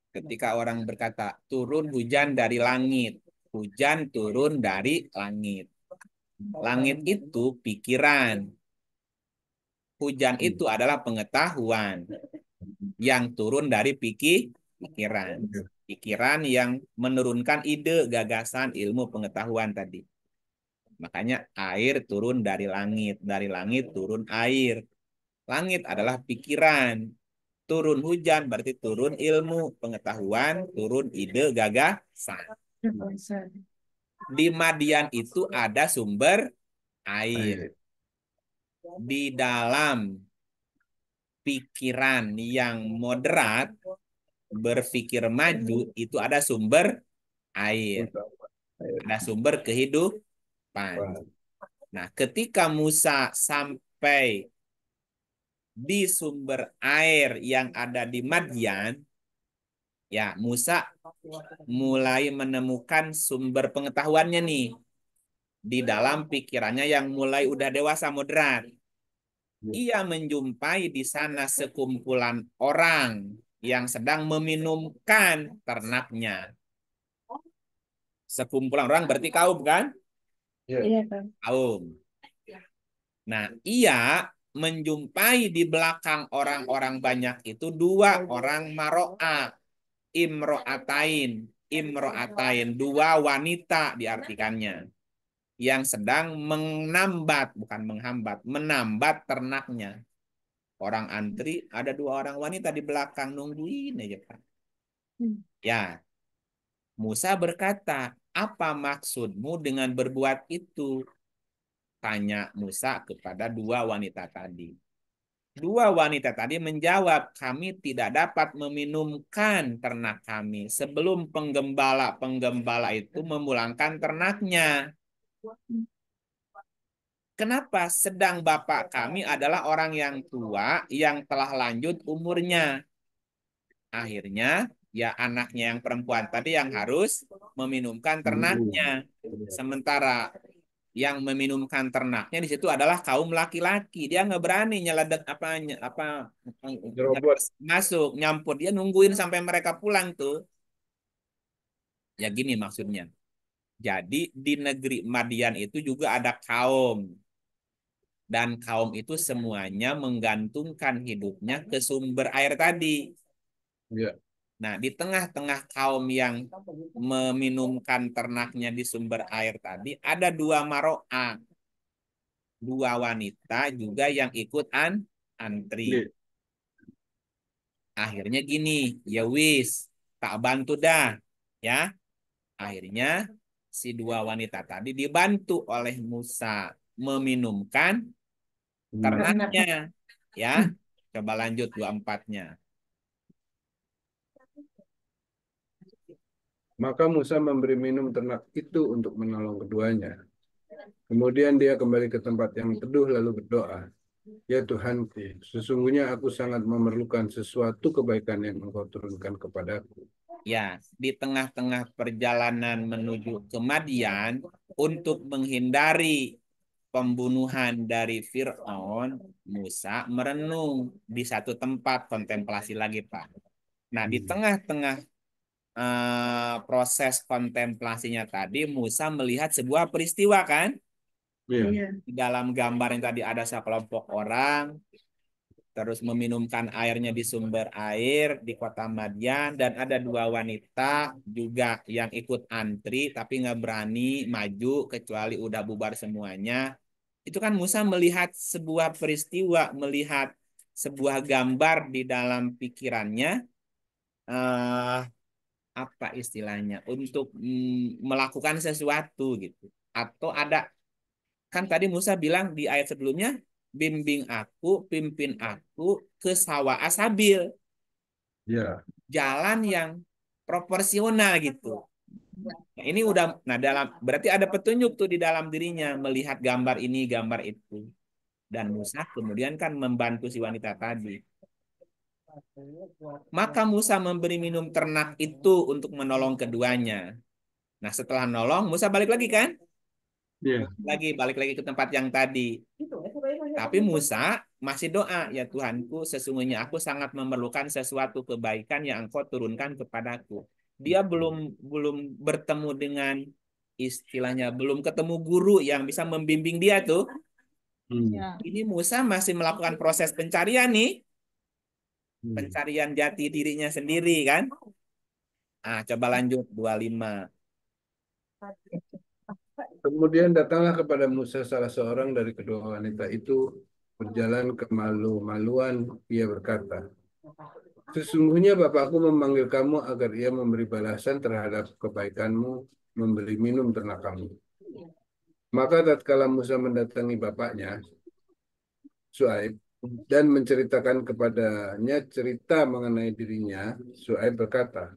Ketika orang berkata, turun hujan dari langit. Hujan turun dari langit. Langit itu pikiran. Hujan itu adalah pengetahuan yang turun dari pikiran. Pikiran yang menurunkan ide, gagasan, ilmu, pengetahuan tadi. Makanya air turun dari langit turun air. Langit adalah pikiran. Turun hujan berarti turun ilmu, pengetahuan, turun ide, gagasan. Di Madian itu ada sumber air. Di dalam pikiran yang moderat, berpikir maju, itu ada sumber air. Ada sumber kehidupan. Nah, ketika Musa sampai di sumber air yang ada di Madian, ya Musa mulai menemukan sumber pengetahuannya nih di dalam pikirannya yang mulai udah dewasa moderat. Ia menjumpai di sana sekumpulan orang yang sedang meminumkan ternaknya. Sekumpulan orang berarti kaum kan? Iya, Kak. Kaum. Nah, ia menjumpai di belakang orang-orang banyak itu dua orang maro'a, imro'atain, dua wanita diartikannya, yang sedang menambat, bukan menghambat, menambat ternaknya. Orang antri, ada dua orang wanita di belakang nungguin aja, Pak. Ya, Musa berkata, apa maksudmu dengan berbuat itu? Tanya Musa kepada dua wanita tadi. Dua wanita tadi menjawab, kami tidak dapat meminumkan ternak kami sebelum penggembala itu memulangkan ternaknya. Kenapa? Sedang bapak kami adalah orang yang tua yang telah lanjut umurnya. Akhirnya, ya anaknya yang perempuan tadi yang harus meminumkan ternaknya. Sementara Yang meminumkan ternaknya di situ adalah kaum laki-laki. Dia nggak berani nyeledak Robot. masuk nyampur. Dia nungguin sampai mereka pulang tuh. Ya gini maksudnya. Jadi di negeri Madian itu juga ada kaum. Dan kaum itu semuanya menggantungkan hidupnya ke sumber air tadi. Ya. Nah, di tengah-tengah kaum yang meminumkan ternaknya di sumber air tadi, ada dua maro'a, dua wanita juga yang ikut antri. Iya. Akhirnya gini, ya wis, tak bantu dah, ya. Akhirnya si dua wanita tadi dibantu oleh Musa meminumkan ternaknya, ya. Coba lanjut 24-nya. Maka Musa memberi minum ternak itu untuk menolong keduanya. Kemudian dia kembali ke tempat yang teduh lalu berdoa. Ya Tuhanku, sesungguhnya aku sangat memerlukan sesuatu kebaikan yang Engkau turunkan kepadaku. Ya, di tengah-tengah perjalanan menuju ke Madian untuk menghindari pembunuhan dari Fir'aun, Musa merenung di satu tempat kontemplasi lagi, Pak. Nah, di tengah-tengah proses kontemplasinya tadi, Musa melihat sebuah peristiwa kan? Iya. Di dalam gambar yang tadi ada sekelompok orang, terus meminumkan airnya di sumber air di kota Madian, dan ada dua wanita juga yang ikut antri tapi nggak berani maju kecuali udah bubar semuanya. Itu kan Musa melihat sebuah peristiwa, melihat sebuah gambar di dalam pikirannya, eh, apa istilahnya, untuk melakukan sesuatu gitu. Atau ada, kan tadi Musa bilang di ayat sebelumnya, bimbing aku, pimpin aku ke sawah asabil, Ya. jalan yang proporsional gitu. Nah, ini udah, nah dalam berarti ada petunjuk tuh di dalam dirinya melihat gambar ini, gambar itu. Dan Musa kemudian kan membantu si wanita tadi. Maka Musa memberi minum ternak itu untuk menolong keduanya. Nah, setelah nolong, Musa balik lagi kan? Iya. Balik lagi ke tempat yang tadi. Tapi Musa masih doa, ya Tuhanku, sesungguhnya aku sangat memerlukan sesuatu kebaikan yang Engkau turunkan kepadaku. Dia belum bertemu dengan, istilahnya belum ketemu guru yang bisa membimbing dia tuh. Ya. Ini Musa masih melakukan proses pencarian nih, Hmm. pencarian jati dirinya sendiri kan. Ah, coba lanjut 25. Kemudian datanglah kepada Musa salah seorang dari kedua wanita itu berjalan ke malu-maluan. Ia berkata, sesungguhnya Bapakku memanggil kamu agar ia memberi balasan terhadap kebaikanmu, memberi minum ternak kamu. Maka tatkala Musa mendatangi bapaknya, Shu'aib, dan menceritakan kepadanya cerita mengenai dirinya, Shu'aib berkata,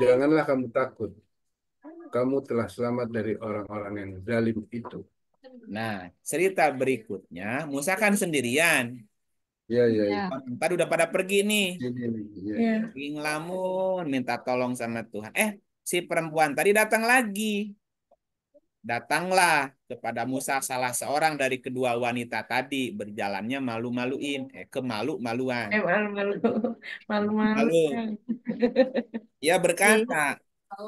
janganlah kamu takut, kamu telah selamat dari orang-orang yang zalim itu. Nah, cerita berikutnya, Musa kan sendirian. Ya, ya, ya. Ya. Ntar udah pada pergi nih. Ini, ya. Ya. Ing lamun minta tolong sama Tuhan. Si perempuan tadi datang lagi. Datanglah kepada Musa salah seorang dari kedua wanita tadi, berjalannya malu-maluin, kemalu-maluan. Malu-malu. Malu-malu. Malu. Ia berkata,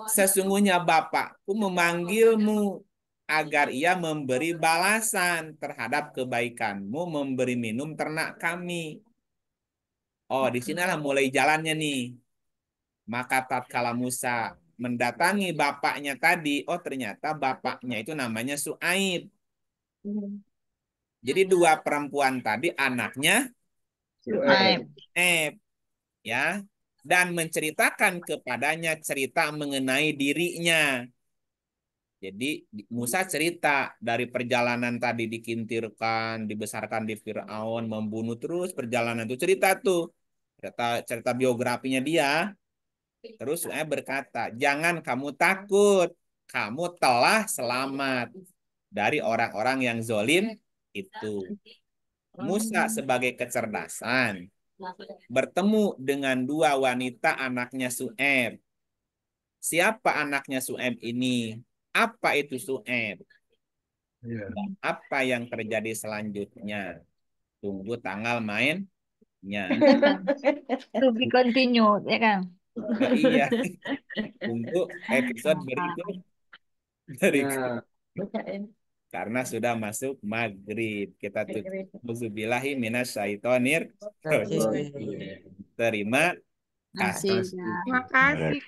sesungguhnya Bapakku memanggilmu agar ia memberi balasan terhadap kebaikanmu, memberi minum ternak kami. Oh, di sinilah mulai jalannya nih. Maka tatkala Musa mendatangi bapaknya tadi, oh ternyata bapaknya itu namanya Su'aib. Jadi dua perempuan tadi anaknya Suhaib. Su'aib, ya, dan menceritakan kepadanya cerita mengenai dirinya. Jadi Musa cerita dari perjalanan tadi, dikintirkan, dibesarkan di Fir'aun, membunuh, terus perjalanan itu cerita tuh. Cerita biografinya dia. Terus saya berkata, jangan kamu takut, kamu telah selamat dari orang-orang yang zolim itu. Musa sebagai kecerdasan bertemu dengan dua wanita anaknya Su'aib. Siapa anaknya Su'aib ini? Apa itu Su'aib? Ya. Dan apa yang terjadi selanjutnya? Tunggu tanggal mainnya. To be continued, ya kan? Iya, untuk episode berikut Ya. karena sudah masuk maghrib. Kita tutup. Auzubillahi minasyaitonir Oke. rajim. Terima kasih. Masih. Terima kasih.